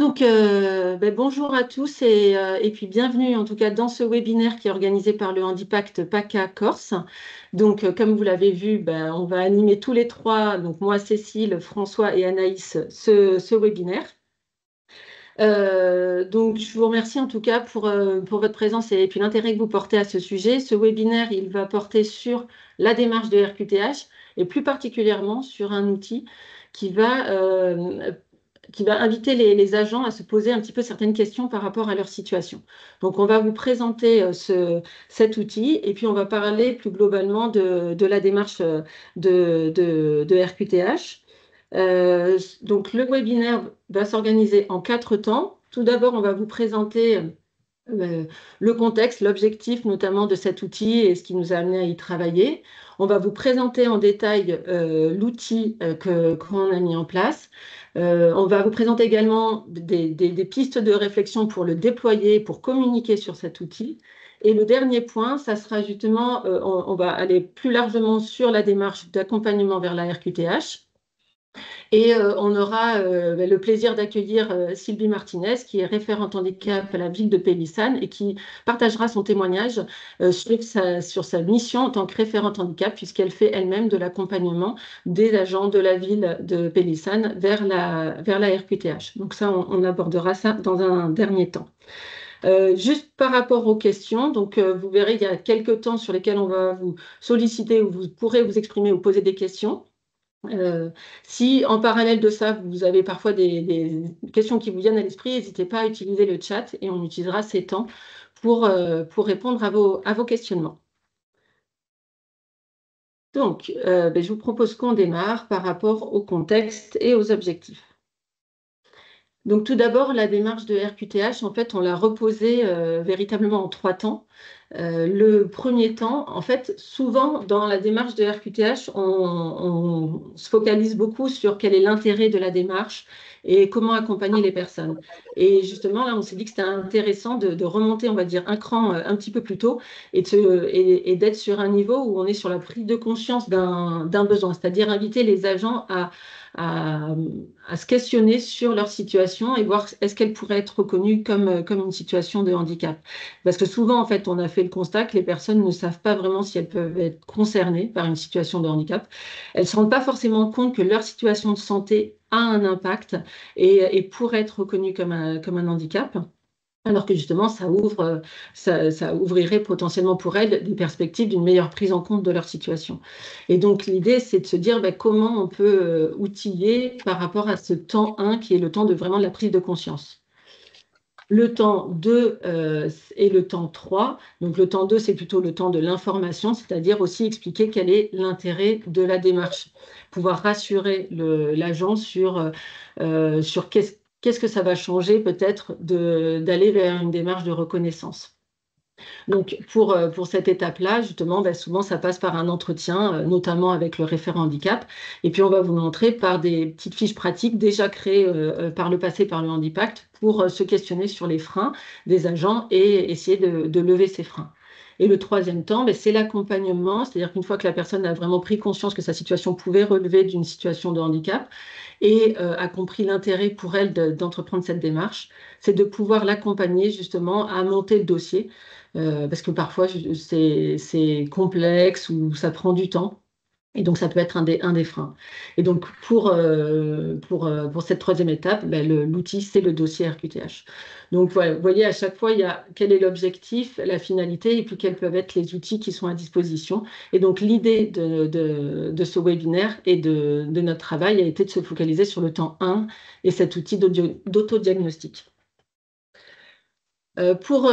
Bonjour à tous et puis bienvenue en tout cas dans ce webinaire qui est organisé par le Handipact PACA Corse. Comme vous l'avez vu, on va animer tous les trois, donc moi, Cécile, François et Anaïs, ce webinaire. Je vous remercie en tout cas pour votre présence et puis l'intérêt que vous portez à ce sujet. Ce webinaire, il va porter sur la démarche de RQTH et plus particulièrement sur un outil qui va inviter les agents à se poser un petit peu certaines questions par rapport à leur situation. Donc, on va vous présenter cet outil et puis on va parler plus globalement de la démarche de RQTH. Donc, le webinaire va s'organiser en 4 temps. Tout d'abord, on va vous présenter le contexte, l'objectif notamment de cet outil et ce qui nous a amené à y travailler. On va vous présenter en détail l'outil qu'on a mis en place. On va vous présenter également des pistes de réflexion pour le déployer, pour communiquer sur cet outil. Et le dernier point, ça sera justement, on va aller plus largement sur la démarche d'accompagnement vers la RQTH. Et on aura le plaisir d'accueillir Sylvie Martinez, qui est référente handicap à la ville de Pélissane et qui partagera son témoignage sur sa mission en tant que référente handicap, puisqu'elle fait elle-même de l'accompagnement des agents de la ville de Pélissane vers la RQTH. Donc ça, on abordera ça dans un dernier temps. Juste par rapport aux questions, vous verrez, il y a quelques temps sur lesquels on va vous solliciter où vous pourrez vous exprimer ou poser des questions. Si en parallèle de ça, vous avez parfois des questions qui vous viennent à l'esprit, n'hésitez pas à utiliser le chat et on utilisera ces temps pour répondre à vos questionnements. Je vous propose qu'on démarre par rapport au contexte et aux objectifs. Donc, tout d'abord, la démarche de RQTH, en fait, on l'a reposée véritablement en 3 temps. Le premier temps, en fait, souvent dans la démarche de RQTH, on se focalise beaucoup sur quel est l'intérêt de la démarche et comment accompagner les personnes. Et justement, là, on s'est dit que c'était intéressant de remonter, on va dire, un cran un petit peu plus tôt et d'être sur un niveau où on est sur la prise de conscience d'un besoin, c'est-à-dire inviter les agents à, à se questionner sur leur situation et voir est-ce qu'elle pourrait être reconnue comme une situation de handicap. Parce que souvent, en fait, on a fait le constat que les personnes ne savent pas vraiment si elles peuvent être concernées par une situation de handicap. Elles ne se rendent pas forcément compte que leur situation de santé a un impact et pourrait être reconnue comme un handicap. Alors que justement, ça ouvrirait potentiellement pour elles des perspectives d'une meilleure prise en compte de leur situation. Et donc, l'idée, c'est de se dire comment on peut outiller par rapport à ce temps 1 qui est le temps de vraiment de la prise de conscience. Le temps 2 et le temps 3. Donc, le temps 2, c'est plutôt le temps de l'information, c'est-à-dire aussi expliquer quel est l'intérêt de la démarche. Pouvoir rassurer l'agent sur qu'est-ce que ça va changer peut-être d'aller vers une démarche de reconnaissance. Donc, pour cette étape-là, justement, souvent, ça passe par un entretien, notamment avec le référent handicap. Et puis, on va vous montrer par des petites fiches pratiques déjà créées par le passé par le Handipact pour se questionner sur les freins des agents et essayer de lever ces freins. Et le troisième temps, c'est l'accompagnement, c'est-à-dire qu'une fois que la personne a vraiment pris conscience que sa situation pouvait relever d'une situation de handicap et a compris l'intérêt pour elle d'entreprendre cette démarche, c'est de pouvoir l'accompagner justement à monter le dossier parce que parfois c'est complexe ou ça prend du temps. Et donc, ça peut être un des freins. Et donc, pour cette troisième étape, l'outil, c'est le dossier RQTH. Donc, voilà, vous voyez, à chaque fois, il y a quel est l'objectif, la finalité, et puis quels peuvent être les outils qui sont à disposition. Et donc, l'idée de ce webinaire et de notre travail a été de se focaliser sur le temps 1 et cet outil d'autodiagnostic. Pour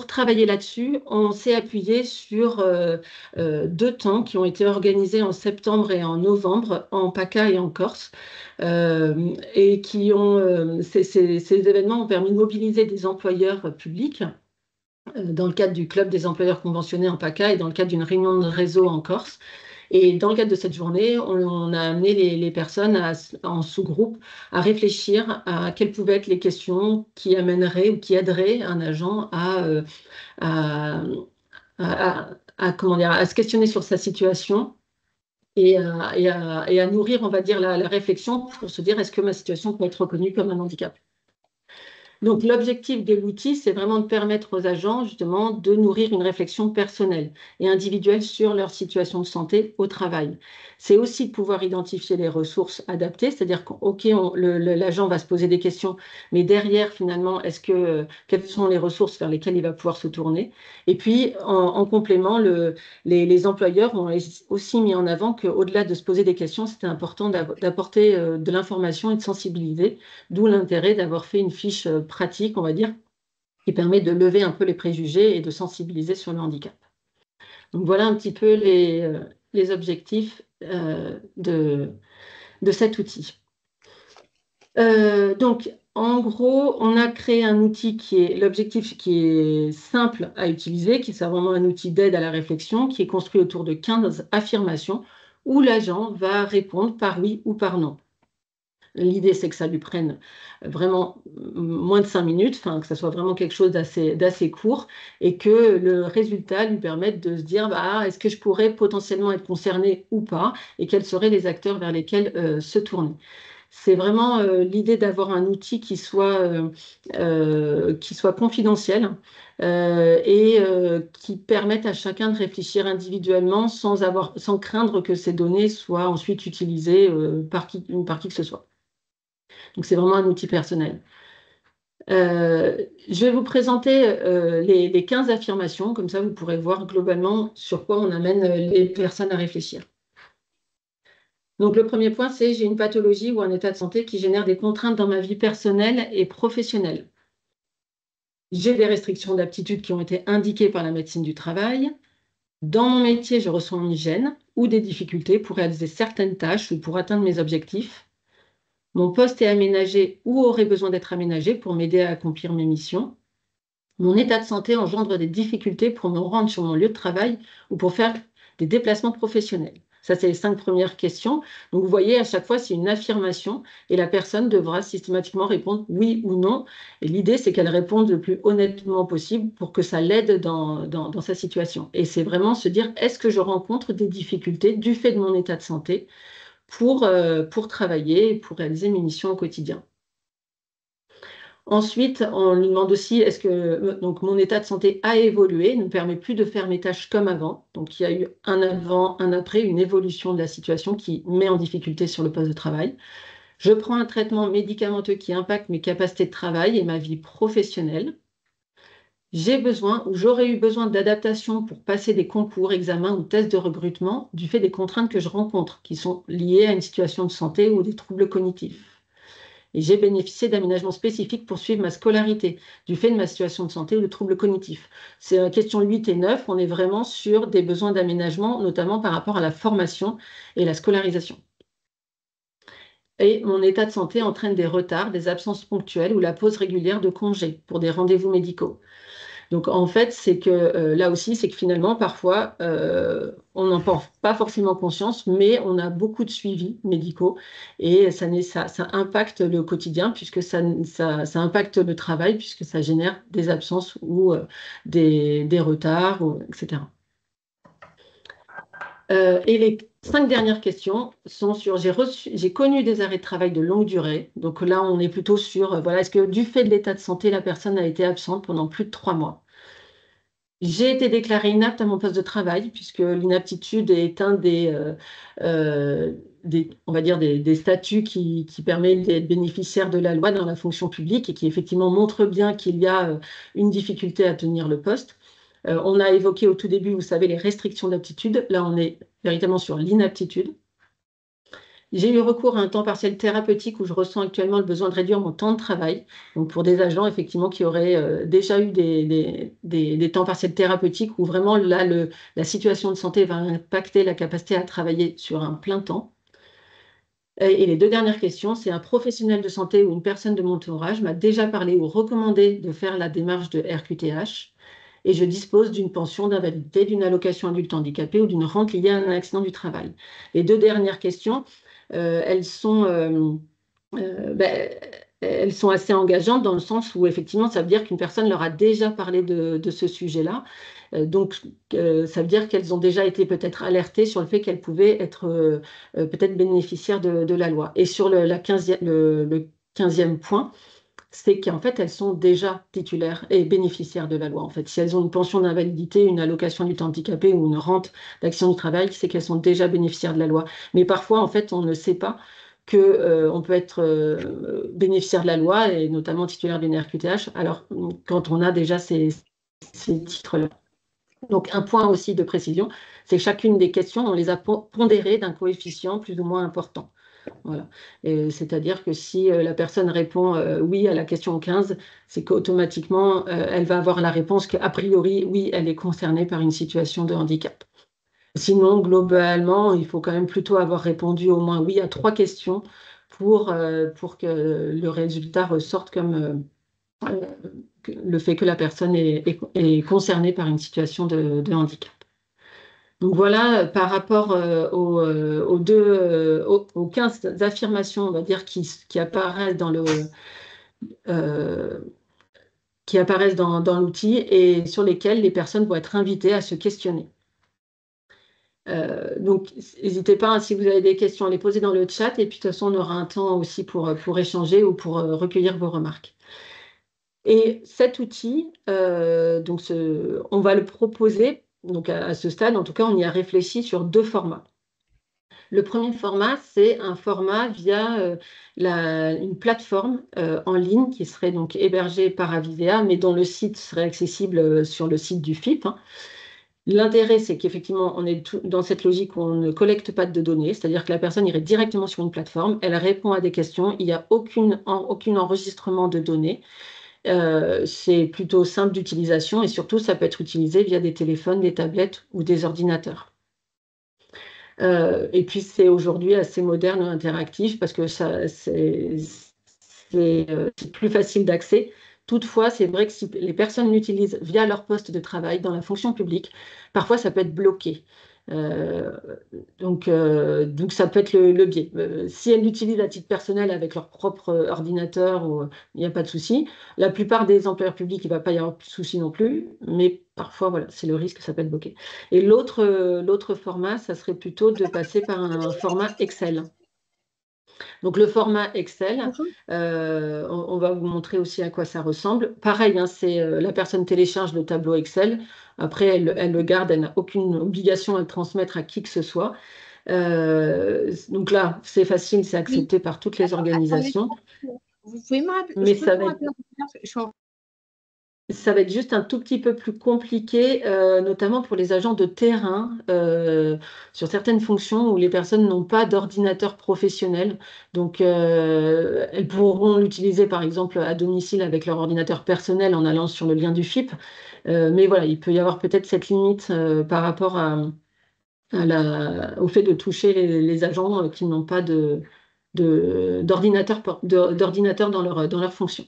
travailler là-dessus, on s'est appuyé sur 2 temps qui ont été organisés en septembre et en novembre en PACA et en Corse. Ces événements ont permis de mobiliser des employeurs publics dans le cadre du club des employeurs conventionnés en PACA et dans le cadre d'une réunion de réseau en Corse. Et dans le cadre de cette journée, on a amené les personnes en sous-groupe à réfléchir à quelles pouvaient être les questions qui amèneraient ou qui aideraient un agent à, comment dire, à se questionner sur sa situation et à nourrir, on va dire, la réflexion pour se dire est-ce que ma situation peut être reconnue comme un handicap. Donc, l'objectif de l'outil, c'est vraiment de permettre aux agents, justement, de nourrir une réflexion personnelle et individuelle sur leur situation de santé au travail. C'est aussi de pouvoir identifier les ressources adaptées, c'est-à-dire qu'OK, l'agent va se poser des questions, mais derrière, finalement, quelles sont les ressources vers lesquelles il va pouvoir se tourner? Et puis, en complément, les employeurs ont aussi mis en avant qu'au-delà de se poser des questions, c'était important d'apporter de l'information et de sensibiliser, d'où l'intérêt d'avoir fait une fiche pratique, on va dire, qui permet de lever un peu les préjugés et de sensibiliser sur le handicap. Donc voilà un petit peu les objectifs de cet outil. Donc, en gros, on a créé un outil l'objectif qui est simple à utiliser, qui est vraiment un outil d'aide à la réflexion, qui est construit autour de 15 affirmations où l'agent va répondre par oui ou par non. L'idée, c'est que ça lui prenne vraiment moins de 5 minutes, que ça soit vraiment quelque chose d'assez court et que le résultat lui permette de se dire est-ce que je pourrais potentiellement être concerné ou pas et quels seraient les acteurs vers lesquels se tourner. C'est vraiment l'idée d'avoir un outil qui soit confidentiel et qui permette à chacun de réfléchir individuellement sans craindre que ces données soient ensuite utilisées par qui que ce soit. Donc, c'est vraiment un outil personnel. Je vais vous présenter les 15 affirmations, comme ça vous pourrez voir globalement sur quoi on amène les personnes à réfléchir. Donc, le premier point, c'est j'ai une pathologie ou un état de santé qui génère des contraintes dans ma vie personnelle et professionnelle. J'ai des restrictions d'aptitude qui ont été indiquées par la médecine du travail. Dans mon métier, je ressens une gêne ou des difficultés pour réaliser certaines tâches ou pour atteindre mes objectifs. Mon poste est aménagé ou aurait besoin d'être aménagé pour m'aider à accomplir mes missions. Mon état de santé engendre des difficultés pour me rendre sur mon lieu de travail ou pour faire des déplacements professionnels. Ça, c'est les 5 premières questions. Donc, vous voyez, à chaque fois, c'est une affirmation et la personne devra systématiquement répondre oui ou non. Et l'idée, c'est qu'elle réponde le plus honnêtement possible pour que ça l'aide dans sa situation. Et c'est vraiment se dire, est-ce que je rencontre des difficultés du fait de mon état de santé pour travailler et pour réaliser mes missions au quotidien. Ensuite, on lui demande aussi est-ce que donc, mon état de santé a évolué, ne me permet plus de faire mes tâches comme avant. Donc, il y a eu un avant, un après, une évolution de la situation qui met en difficulté sur le poste de travail. Je prends un traitement médicamenteux qui impacte mes capacités de travail et ma vie professionnelle. J'ai besoin ou j'aurais eu besoin d'adaptation pour passer des concours, examens ou tests de recrutement du fait des contraintes que je rencontre, qui sont liées à une situation de santé ou des troubles cognitifs. Et j'ai bénéficié d'aménagements spécifiques pour suivre ma scolarité, du fait de ma situation de santé ou de troubles cognitifs. C'est la question 8 et 9, on est vraiment sur des besoins d'aménagement, notamment par rapport à la formation et la scolarisation. Et mon état de santé entraîne des retards, des absences ponctuelles ou la pause régulière de congés pour des rendez-vous médicaux. Donc, en fait, c'est que là aussi, c'est que finalement, parfois, on n'en porte pas forcément conscience, mais on a beaucoup de suivis médicaux et ça impacte le quotidien puisque ça impacte le travail puisque ça génère des absences ou des retards, etc. Et les 5 dernières questions sont sur j'ai connu des arrêts de travail de longue durée. Donc là, on est plutôt sur est-ce que du fait de l'état de santé, la personne a été absente pendant plus de 3 mois? J'ai été déclarée inapte à mon poste de travail puisque l'inaptitude est un on va dire des statuts qui permet d'être bénéficiaire de la loi dans la fonction publique et qui effectivement montre bien qu'il y a une difficulté à tenir le poste. On a évoqué au tout début, vous savez, les restrictions d'aptitude. Là, on est véritablement sur l'inaptitude. J'ai eu recours à un temps partiel thérapeutique où je ressens actuellement le besoin de réduire mon temps de travail. Donc, pour des agents, effectivement, qui auraient déjà eu des temps partiels thérapeutiques où vraiment, là, la situation de santé va impacter la capacité à travailler sur un plein temps. Et les 2 dernières questions, c'est un professionnel de santé ou une personne de mon entourage m'a déjà parlé ou recommandé de faire la démarche de RQTH et je dispose d'une pension d'invalidité, d'une allocation adulte handicapé ou d'une rente liée à un accident du travail. Les 2 dernières questions, elles sont assez engageantes dans le sens où effectivement, ça veut dire qu'une personne leur a déjà parlé de ce sujet-là. Donc, ça veut dire qu'elles ont déjà été peut-être alertées sur le fait qu'elles pouvaient être peut-être bénéficiaires de la loi. Et sur le 15e point, c'est qu'en fait, elles sont déjà titulaires et bénéficiaires de la loi. En fait, si elles ont une pension d'invalidité, une allocation du temps handicapé ou une rente d'action du travail, c'est qu'elles sont déjà bénéficiaires de la loi. Mais parfois, en fait, on ne sait pas que on peut être bénéficiaire de la loi et notamment titulaire d'une RQTH. Alors, quand on a déjà ces titres-là. Donc, un point aussi de précision, c'est que chacune des questions, on les a pondérées d'un coefficient plus ou moins important. Voilà. C'est-à-dire que si la personne répond oui à la question 15, c'est qu'automatiquement, elle va avoir la réponse qu'a priori, oui, elle est concernée par une situation de handicap. Sinon, globalement, il faut quand même plutôt avoir répondu au moins oui à 3 questions pour que le résultat ressorte comme le fait que la personne est concernée par une situation de handicap. Donc voilà, par rapport aux 15 affirmations, on va dire, qui apparaissent euh, dans l'outil et sur lesquelles les personnes vont être invitées à se questionner. Donc, n'hésitez pas, hein, si vous avez des questions, à les poser dans le chat. Et puis, de toute façon, on aura un temps aussi pour échanger ou pour recueillir vos remarques. Et cet outil, on va le proposer, donc à ce stade, en tout cas, on y a réfléchi sur 2 formats. Le premier format, c'est un format via une plateforme en ligne qui serait donc hébergée par Avisea, mais dont le site serait accessible sur le site du FIP, hein. L'intérêt, c'est qu'effectivement, on est dans cette logique où on ne collecte pas de données, c'est-à-dire que la personne irait directement sur une plateforme, elle répond à des questions, il n'y a aucun enregistrement de données. C'est plutôt simple d'utilisation et surtout, ça peut être utilisé via des téléphones, des tablettes ou des ordinateurs. Et puis, c'est aujourd'hui assez moderne et interactif parce que c'est plus facile d'accès. Toutefois, c'est vrai que si les personnes l'utilisent via leur poste de travail dans la fonction publique, parfois ça peut être bloqué. Euh, donc ça peut être le biais. Si elles l'utilisent à titre personnel avec leur propre ordinateur, il n'y a pas de souci. La plupart des employeurs publics, il ne va pas y avoir de souci non plus, mais parfois, voilà, c'est le risque, ça peut être bloqué. Et l'autre format, ça serait plutôt de passer par un format Excel. Donc le format Excel, Bonjour. on va vous montrer aussi à quoi ça ressemble. Pareil, hein, la personne télécharge le tableau Excel. Après, elle le garde, elle n'a aucune obligation à le transmettre à qui que ce soit. Donc là, c'est facile, c'est Oui. accepté par toutes les Attendez, organisations, vous pouvez me rappeler, mais je peux vous rappeler un peu, je suis en- ça va être juste un tout petit peu plus compliqué, notamment pour les agents de terrain, sur certaines fonctions où les personnes n'ont pas d'ordinateur professionnel. Donc, elles pourront l'utiliser, par exemple, à domicile avec leur ordinateur personnel en allant sur le lien du FIP. Mais voilà, il peut y avoir peut-être cette limite par rapport au fait de toucher les agents qui n'ont pas d'ordinateur dans leur fonction.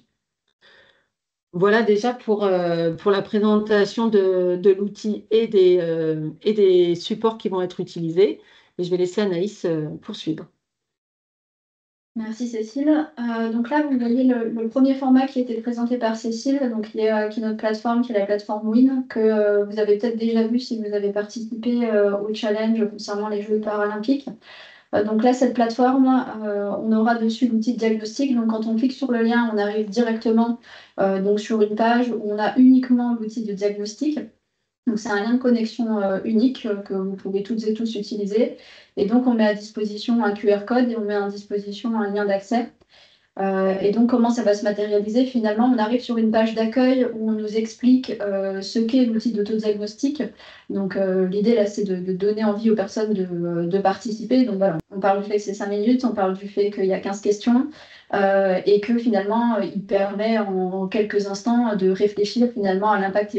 Voilà déjà pour la présentation de l'outil et des supports qui vont être utilisés. Et je vais laisser Anaïs poursuivre. Merci Cécile. Donc là, vous voyez le premier format qui a été présenté par Cécile, donc qui est notre plateforme, qui est la plateforme Win, que vous avez peut-être déjà vu si vous avez participé au challenge concernant les Jeux paralympiques. Donc là, cette plateforme, on aura dessus l'outil de diagnostic. Donc quand on clique sur le lien, on arrive directement donc sur une page où on a uniquement l'outil de diagnostic. Donc c'est un lien de connexion unique que vous pouvez toutes et tous utiliser. Et donc on met à disposition un QR code et on met à disposition un lien d'accès. Et donc, comment ça va se matérialiser? Finalement, on arrive sur une page d'accueil où on nous explique ce qu'est l'outil d'autodiagnostic. Donc, l'idée, là, c'est de donner envie aux personnes de participer. Donc, voilà, on parle du fait que c'est 5 minutes, on parle du fait qu'il y a 15 questions et que finalement, il permet en quelques instants de réfléchir finalement à l'impact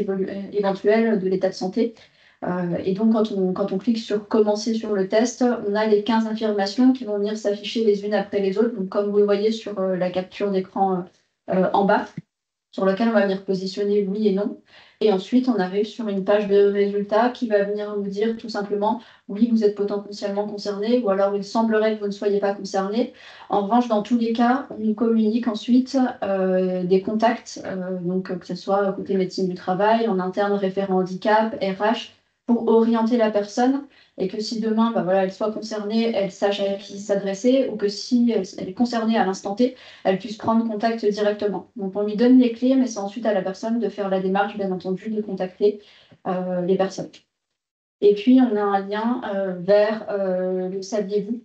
éventuel de l'état de santé. Et donc, quand on clique sur commencer sur le test, on a les 15 affirmations qui vont venir s'afficher les unes après les autres. Donc, comme vous le voyez sur la capture d'écran en bas, sur lequel on va venir positionner oui et non. Et ensuite, on arrive sur une page de résultats qui va venir nous dire tout simplement oui, vous êtes potentiellement concerné, ou alors il semblerait que vous ne soyez pas concerné. En revanche, dans tous les cas, on nous communique ensuite des contacts, donc que ce soit côté médecine du travail, en interne référent handicap, RH, pour orienter la personne et que si demain, voilà, elle soit concernée, elle sache à qui s'adresser ou que si elle est concernée à l'instant T, elle puisse prendre contact directement. Donc, on lui donne les clés, mais c'est ensuite à la personne de faire la démarche, bien entendu, de contacter les personnes. Et puis, on a un lien vers le Saviez-vous.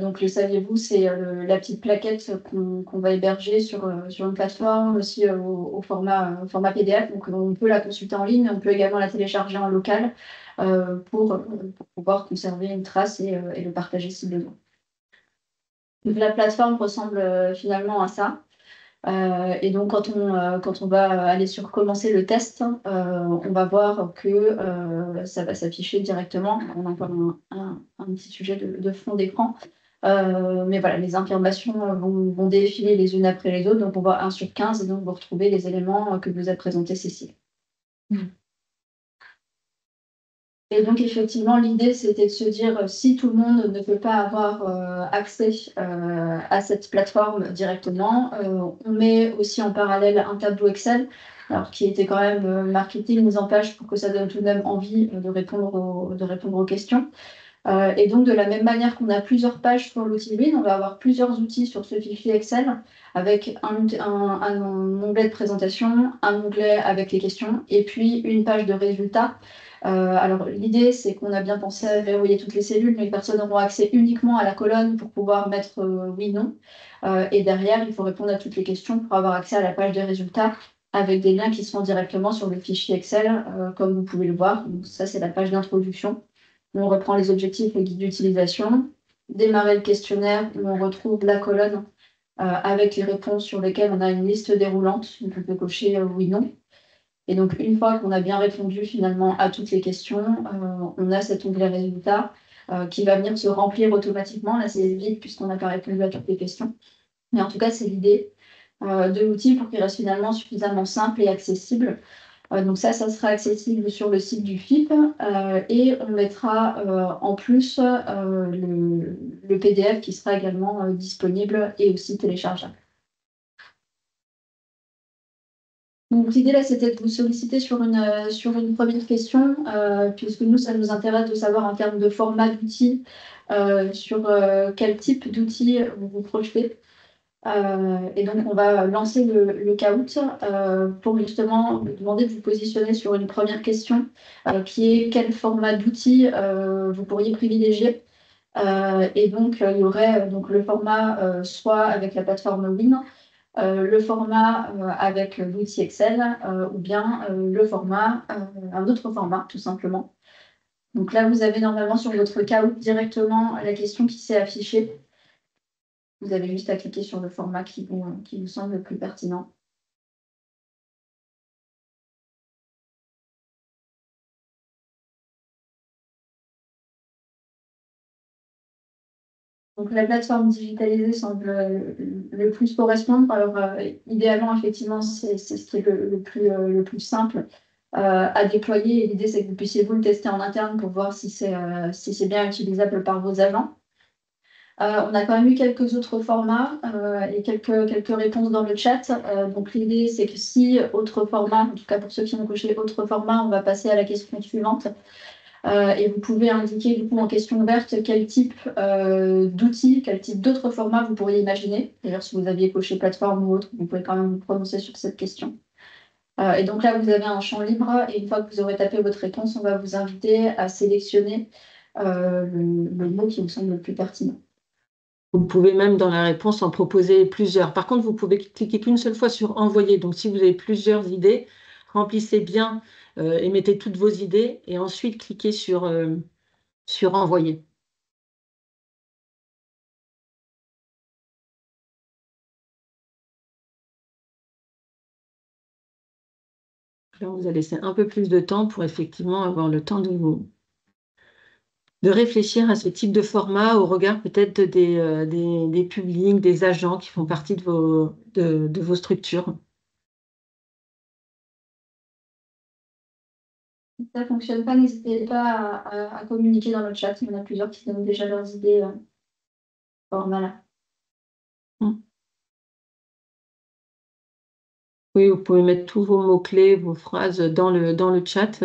Donc, le Saviez-vous, c'est la petite plaquette qu'on va héberger sur une plateforme, aussi au format PDF. Donc, on peut la consulter en ligne, on peut également la télécharger en local pour pouvoir conserver une trace et le partager si besoin. Donc, la plateforme ressemble finalement à ça. Et donc, quand on va aller sur commencer le test, on va voir que ça va s'afficher directement. On a encore un petit sujet de fond d'écran. Mais voilà, les informations vont défiler les unes après les autres. Donc, on voit 1 sur 15 et donc vous retrouvez les éléments que vous a présentés Cécile. Et donc, effectivement, l'idée, c'était de se dire, si tout le monde ne peut pas avoir accès à cette plateforme directement, on met aussi en parallèle un tableau Excel, alors qui était quand même marketing, mise en page pour que ça donne tout de même envie de répondre aux questions. Et donc, de la même manière qu'on a plusieurs pages sur l'outil Win, on va avoir plusieurs outils sur ce fichier Excel avec un onglet de présentation, un onglet avec les questions et puis une page de résultats. Alors, l'idée, c'est qu'on a bien pensé à verrouiller toutes les cellules, mais les personnes auront accès uniquement à la colonne pour pouvoir mettre oui, non. Et derrière, il faut répondre à toutes les questions pour avoir accès à la page de résultats avec des liens qui sont directement sur le fichier Excel, comme vous pouvez le voir. Donc, ça, c'est la page d'introduction. On reprend les objectifs, le guide d'utilisation, démarrer le questionnaire où on retrouve la colonne avec les réponses sur lesquelles on a une liste déroulante. Donc, on peut cocher oui, non. Et donc, une fois qu'on a bien répondu finalement à toutes les questions, on a cet onglet résultats qui va venir se remplir automatiquement. Là, c'est vide puisqu'on n'a pas répondu à toutes les questions. Mais en tout cas, c'est l'idée de l'outil pour qu'il reste finalement suffisamment simple et accessible. Donc ça sera accessible sur le site du FIP et on mettra en plus le PDF qui sera également disponible et aussi téléchargeable. Donc l'idée là, c'était de vous solliciter sur une première question, puisque nous, ça nous intéresse de savoir en termes de format d'outils, sur quel type d'outils vous vous projetez. Et donc, on va lancer le caout pour justement vous demander de vous positionner sur une première question qui est quel format d'outils vous pourriez privilégier. Et donc, il y aurait donc, le format soit avec la plateforme Win, le format avec l'outil Excel ou bien un autre format, tout simplement. Donc là, vous avez normalement sur votre caout directement la question qui s'est affichée. Vous avez juste à cliquer sur le format qui vous semble le plus pertinent. Donc, la plateforme digitalisée semble le plus correspondre. Alors, idéalement, effectivement, c'est ce qui est le plus simple à déployer. Et l'idée, c'est que vous puissiez vous le tester en interne pour voir si c'est bien utilisable par vos agents. On a quand même eu quelques autres formats et quelques réponses dans le chat. Donc, l'idée, c'est que si autre format, en tout cas pour ceux qui ont coché autre format, on va passer à la question suivante. Et vous pouvez indiquer du coup en question verte quel type d'outils, quel type d'autres formats vous pourriez imaginer. D'ailleurs, si vous aviez coché plateforme ou autre, vous pouvez quand même vous prononcer sur cette question. Et donc là, vous avez un champ libre et une fois que vous aurez tapé votre réponse, on va vous inviter à sélectionner le mot qui vous semble le plus pertinent. Vous pouvez même dans la réponse en proposer plusieurs. Par contre, vous pouvez cliquer qu'une seule fois sur envoyer. Donc, si vous avez plusieurs idées, remplissez bien et mettez toutes vos idées et ensuite cliquez sur envoyer. Là, vous allez laisser un peu plus de temps pour effectivement avoir le temps de réfléchir à ce type de format au regard peut-être des publics, des agents qui font partie de vos structures. Si ça ne fonctionne pas, n'hésitez pas à communiquer dans le chat. Il y en a plusieurs qui donnent déjà leurs idées format là. Oui, vous pouvez mettre tous vos mots-clés, vos phrases dans le chat.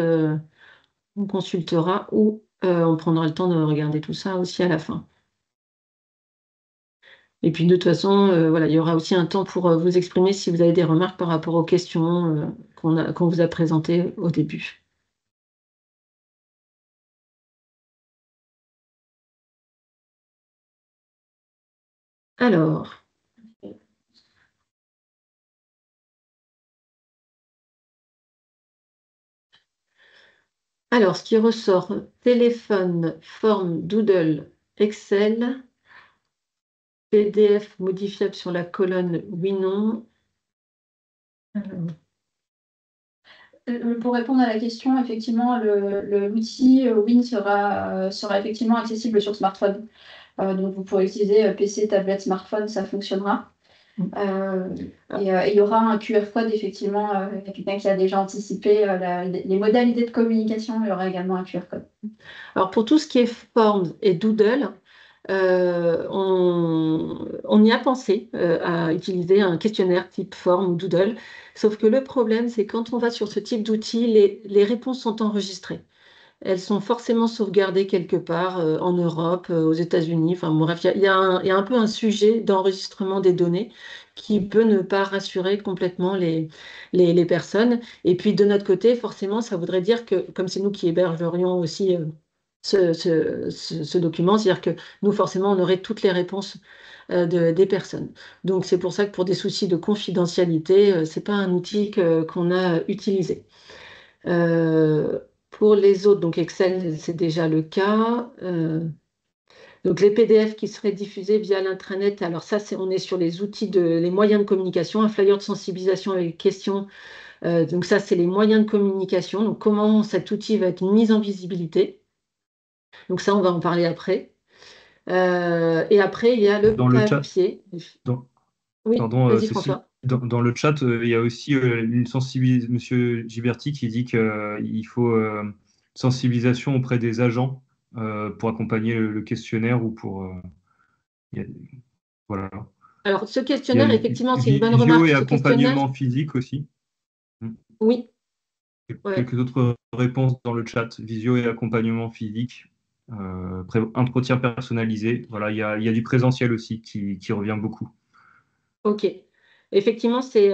on consultera ou on prendra le temps de regarder tout ça aussi à la fin. Et puis de toute façon, voilà, il y aura aussi un temps pour vous exprimer si vous avez des remarques par rapport aux questions qu'on vous a présentées au début. Alors, ce qui ressort, téléphone, forme, Doodle, Excel, PDF modifiable sur la colonne oui, non. Pour répondre à la question, effectivement, l'outil Win sera effectivement accessible sur smartphone. Donc, vous pourrez utiliser PC, tablette, smartphone, ça fonctionnera. Et il y aura un QR code, effectivement, quelqu'un qui a déjà anticipé les modalités de communication, il y aura également un QR code. Alors, pour tout ce qui est Forms et Doodle, on y a pensé à utiliser un questionnaire type Form ou Doodle, sauf que le problème, c'est quand on va sur ce type d'outil, les réponses sont enregistrées. Elles sont forcément sauvegardées quelque part en Europe, aux États-Unis. Enfin, bref, il y a un peu un sujet d'enregistrement des données qui peut ne pas rassurer complètement les personnes. Et puis, de notre côté, forcément, ça voudrait dire que, comme c'est nous qui hébergerions aussi ce document, c'est-à-dire que nous, forcément, on aurait toutes les réponses des personnes. Donc, c'est pour ça que pour des soucis de confidentialité, ce n'est pas un outil qu'on a utilisé. Pour les autres, donc Excel, c'est déjà le cas. Donc les PDF qui seraient diffusés via l'intranet, alors ça, on est sur les outils les moyens de communication, un flyer de sensibilisation avec questions. Donc ça, c'est les moyens de communication. Donc comment cet outil va être mis en visibilité. Donc ça, on va en parler après. Et après, il y a le Dans le chat, papier. Oui, pardon, vas-y Cécile, François. dans le chat, il y a aussi une sensibilisation, Monsieur Giberti qui dit qu'il faut sensibilisation auprès des agents pour accompagner le questionnaire ou pour... il y a- voilà. Alors ce Il y a questionnaire, effectivement, c'est une bonne visio remarque. et Ce questionnaire, accompagnement physique aussi. oui. Ouais. Quelques autres réponses dans le chat. Visio et accompagnement physique. Entretien personnalisé. Voilà, il y a du présentiel aussi qui revient beaucoup. Ok. Effectivement, c'est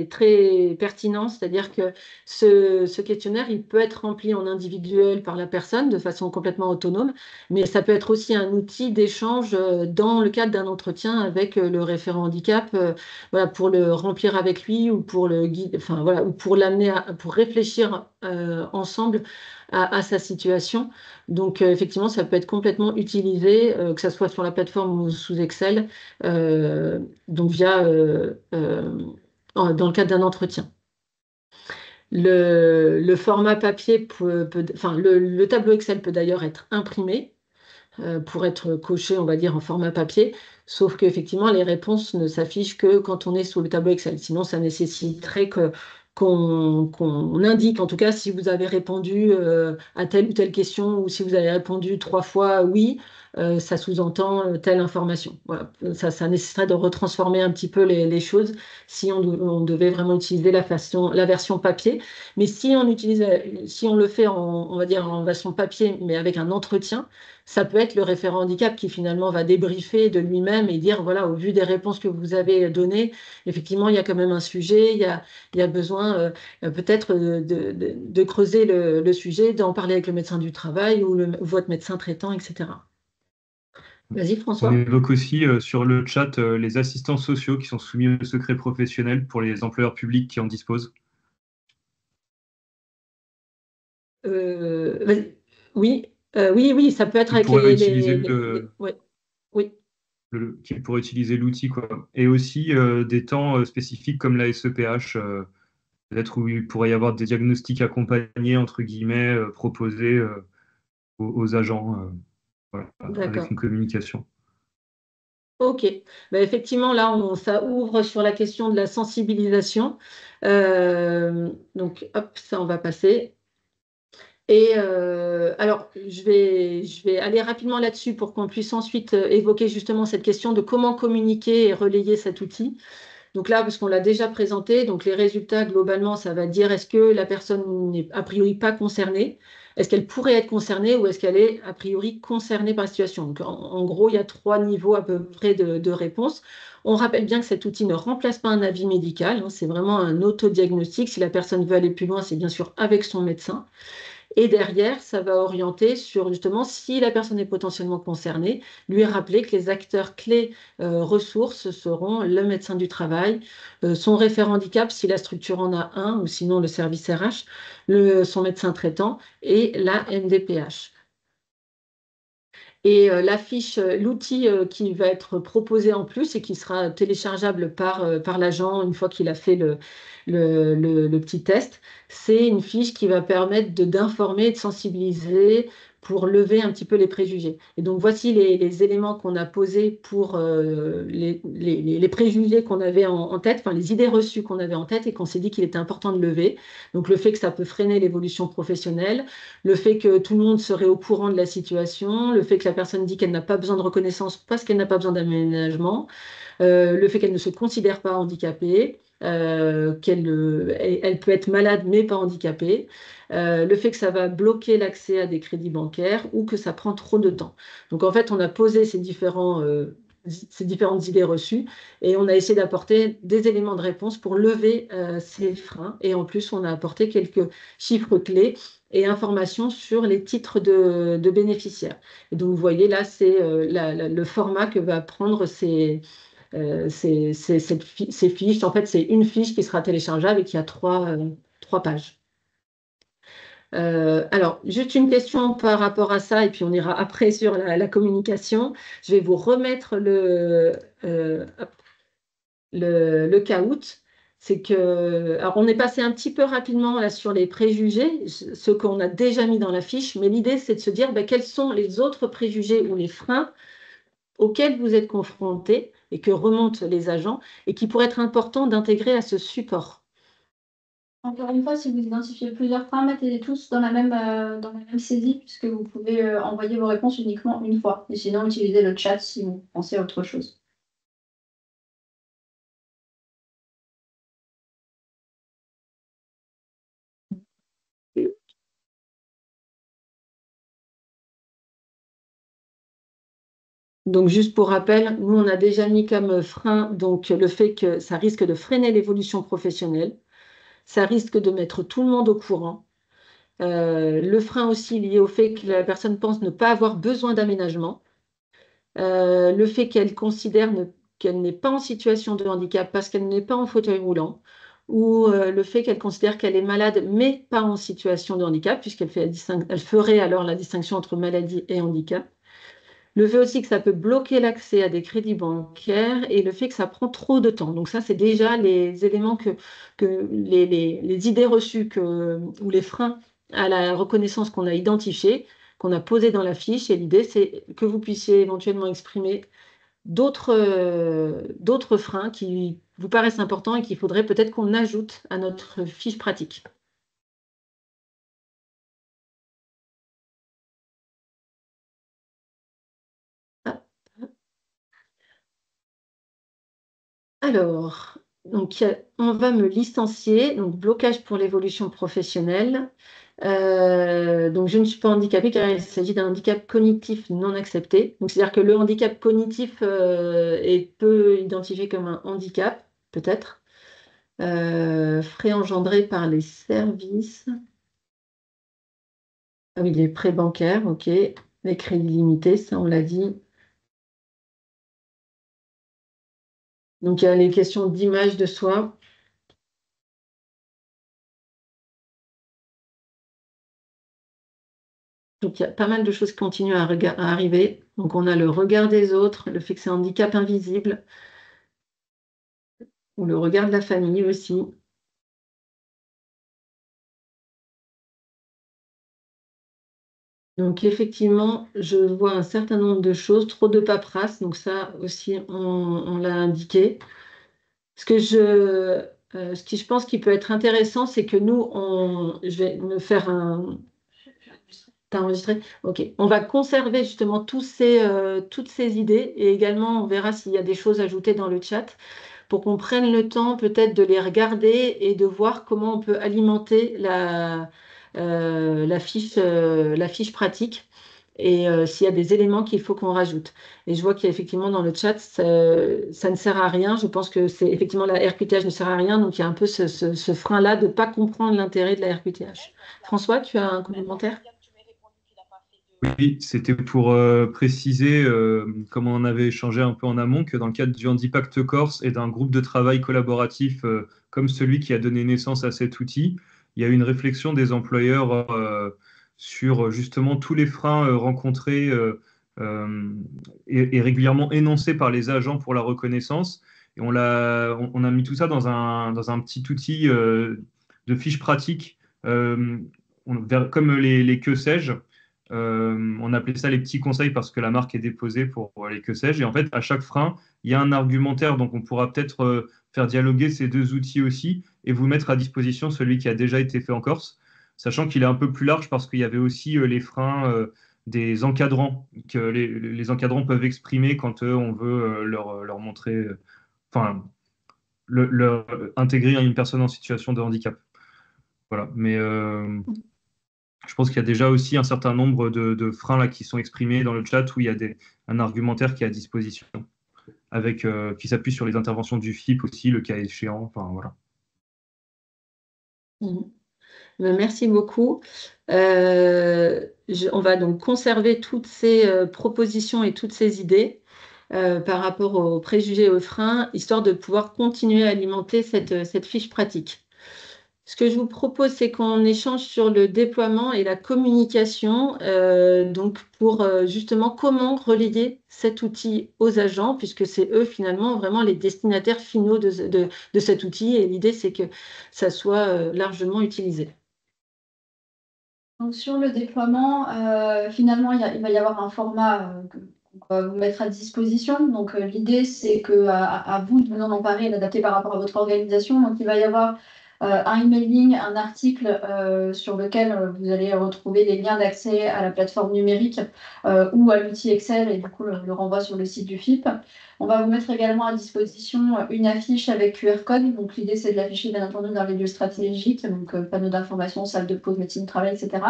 très pertinent, c'est-à-dire que ce questionnaire, il peut être rempli en individuel par la personne de façon complètement autonome, mais ça peut être aussi un outil d'échange dans le cadre d'un entretien avec le référent handicap, voilà, pour le remplir avec lui ou pour le guider, enfin voilà, ou pour pour réfléchir ensemble à sa situation. Donc effectivement, ça peut être complètement utilisé, que ce soit sur la plateforme ou sous Excel donc dans le cadre d'un entretien. Le format papier enfin, le tableau Excel peut d'ailleurs être imprimé pour être coché, on va dire, en format papier, sauf qu'effectivement, les réponses ne s'affichent que quand on est sous le tableau Excel. Sinon, ça nécessiterait qu'on indique, en tout cas, si vous avez répondu à telle ou telle question ou si vous avez répondu 3 fois oui, ça sous-entend telle information. Voilà. Ça nécessiterait de retransformer un petit peu les choses si on devait vraiment utiliser la version papier. Mais si on le fait on va dire en version papier, mais avec un entretien, ça peut être le référent handicap qui finalement va débriefer de lui-même et dire, voilà, au vu des réponses que vous avez données, effectivement, il y a quand même un sujet, il y a besoin peut-être de creuser le sujet, d'en parler avec le médecin du travail ou votre médecin traitant, etc. Vas-y, On François. évoque aussi sur le chat les assistants sociaux qui sont soumis au secret professionnel pour les employeurs publics qui en disposent. Vas-y. Oui, oui, ça peut être Qui avec pourraient utiliser ouais, oui. qui pourraient utiliser l'outil, quoi. Et aussi des temps spécifiques comme la SEPH, peut-être où il pourrait y avoir des diagnostics accompagnés, entre guillemets, proposés aux agents, voilà, avec D'accord. une communication. Ok, bah, effectivement, là, ça ouvre sur la question de la sensibilisation. Donc, hop, ça, on va passer. Et alors, je vais aller rapidement là-dessus pour qu'on puisse ensuite évoquer justement cette question de comment communiquer et relayer cet outil. Donc là, parce qu'on l'a déjà présenté, donc les résultats, globalement, ça va dire est-ce que la personne n'est a priori pas concernée, est-ce qu'elle pourrait être concernée ou est-ce qu'elle est a priori concernée par la situation. Donc en gros, il y a 3 niveaux à peu près de réponse. On rappelle bien que cet outil ne remplace pas un avis médical, hein, c'est vraiment un autodiagnostic. Si la personne veut aller plus loin, c'est bien sûr avec son médecin. Et derrière, ça va orienter sur justement si la personne est potentiellement concernée, lui rappeler que les acteurs clés ressources seront le médecin du travail, son référent handicap si la structure en a un, ou sinon le service RH, son médecin traitant et la MDPH. Et l'outil qui va être proposé en plus et qui sera téléchargeable par l'agent une fois qu'il a fait le petit test, c'est une fiche qui va permettre d'informer et de sensibiliser pour lever un petit peu les préjugés. Et donc, voici les éléments qu'on a posés pour les préjugés qu'on avait en tête, enfin les idées reçues qu'on avait en tête et qu'on s'est dit qu'il était important de lever. Donc, le fait que ça peut freiner l'évolution professionnelle, le fait que tout le monde serait au courant de la situation, le fait que la personne dit qu'elle n'a pas besoin de reconnaissance parce qu'elle n'a pas besoin d'aménagement, le fait qu'elle ne se considère pas handicapée, elle peut être malade mais pas handicapée, le fait que ça va bloquer l'accès à des crédits bancaires ou que ça prend trop de temps. Donc en fait, on a posé ces différentes idées reçues et on a essayé d'apporter des éléments de réponse pour lever ces freins. Et en plus, on a apporté quelques chiffres clés et informations sur les titres de bénéficiaires. Et donc, vous voyez là, c'est le format que va prendre ces fiches. En fait, c'est une fiche qui sera téléchargeable et qui a 3 pages. Alors, juste une question par rapport à ça, et puis on ira après sur la communication. Je vais vous remettre le caout. C'est que, alors on est passé un petit peu rapidement là sur les préjugés, ce qu'on a déjà mis dans la fiche, mais l'idée c'est de se dire quels sont les autres préjugés ou les freins auxquels vous êtes confrontés et que remontent les agents et qui pourraient être importants d'intégrer à ce support. Encore une fois, si vous identifiez plusieurs freins, mettez-les tous dans la même saisie, puisque vous pouvez envoyer vos réponses uniquement une fois. Et sinon, utilisez le chat si vous pensez à autre chose. Donc, juste pour rappel, nous, on a déjà mis comme frein donc, le fait que ça risque de freiner l'évolution professionnelle, ça risque de mettre tout le monde au courant. Le frein aussi lié au fait que la personne pense ne pas avoir besoin d'aménagement. Le fait qu'elle considère qu'elle n'est pas en situation de handicap parce qu'elle n'est pas en fauteuil roulant, ou le fait qu'elle considère qu'elle est malade mais pas en situation de handicap, puisqu'elle elle ferait alors la distinction entre maladie et handicap. Le fait aussi que ça peut bloquer l'accès à des crédits bancaires et le fait que ça prend trop de temps. Donc ça, c'est déjà les éléments les idées reçues ou les freins à la reconnaissance qu'on a identifiés, qu'on a posés dans la fiche. Et l'idée, c'est que vous puissiez éventuellement exprimer d'autres freins qui vous paraissent importants et qu'il faudrait peut-être qu'on ajoute à notre fiche pratique. Alors, donc, on va me licencier, donc blocage pour l'évolution professionnelle. Donc, je ne suis pas handicapée car il s'agit d'un handicap cognitif non accepté. Donc, c'est-à-dire que le handicap cognitif est peu identifié comme un handicap, peut-être. Frais engendrés par les services. Ah oui, les prêts bancaires, ok. Les crédits limités, ça on l'a dit. Donc, il y a les questions d'image de soi. Donc, il y a pas mal de choses qui continuent à arriver. Donc, on a le regard des autres, le fait que c'est un handicap invisible, ou le regard de la famille aussi. Donc, effectivement, je vois un certain nombre de choses, trop de paperasse. Donc, ça aussi, on l'a indiqué. Ce qui, je pense, qui peut être intéressant, c'est que nous, je vais me faire un. T'as enregistré? Ok. On va conserver justement toutes ces idées et également on verra s'il y a des choses ajoutées dans le chat pour qu'on prenne le temps peut-être de les regarder et de voir comment on peut alimenter la fiche pratique et s'il y a des éléments qu'il faut qu'on rajoute. Et je vois qu'il y a effectivement dans le chat, ça ne sert à rien. Je pense que c'est effectivement la RQTH ne sert à rien, donc il y a un peu ce frein-là de ne pas comprendre l'intérêt de la RQTH. François, tu as un commentaire? Oui, c'était pour préciser, comme on en avait échangé un peu en amont, que dans le cadre du Handipact Corse et d'un groupe de travail collaboratif comme celui qui a donné naissance à cet outil, il y a eu une réflexion des employeurs sur justement tous les freins rencontrés euh, et régulièrement énoncés par les agents pour la reconnaissance. Et on a mis tout ça dans un petit outil de fiche pratique, comme les que sais-je. On appelait ça les petits conseils parce que la marque est déposée pour les que sais-je. Et en fait, à chaque frein, il y a un argumentaire. Donc, on pourra peut-être faire dialoguer ces deux outils aussi et vous mettre à disposition celui qui a déjà été fait en Corse, sachant qu'il est un peu plus large parce qu'il y avait aussi les freins des encadrants que les encadrants peuvent exprimer quand on veut leur montrer, enfin, intégrer une personne en situation de handicap. Voilà. Mais je pense qu'il y a déjà aussi un certain nombre de freins là, qui sont exprimés dans le chat où il y a un argumentaire qui est à disposition, avec, qui s'appuie sur les interventions du FIP aussi, le cas échéant. Enfin, voilà. Merci beaucoup. On va donc conserver toutes ces propositions et toutes ces idées par rapport aux préjugés et aux freins, histoire de pouvoir continuer à alimenter cette fiche pratique. Ce que je vous propose, c'est qu'on échange sur le déploiement et la communication, donc pour justement comment relayer cet outil aux agents, puisque c'est eux finalement vraiment les destinataires finaux de cet outil. Et l'idée, c'est que ça soit largement utilisé. Donc sur le déploiement, finalement, il va y avoir un format qu'on va vous mettre à disposition. Donc l'idée, c'est que à vous de vous en emparer et d'adapter par rapport à votre organisation. Donc il va y avoir un emailing, un article sur lequel vous allez retrouver les liens d'accès à la plateforme numérique ou à l'outil Excel et du coup le renvoi sur le site du FIP. On va vous mettre également à disposition une affiche avec QR code. Donc l'idée, c'est de l'afficher bien entendu dans les lieux stratégiques, donc panneaux d'information, salle de pause, médecine, travail, etc.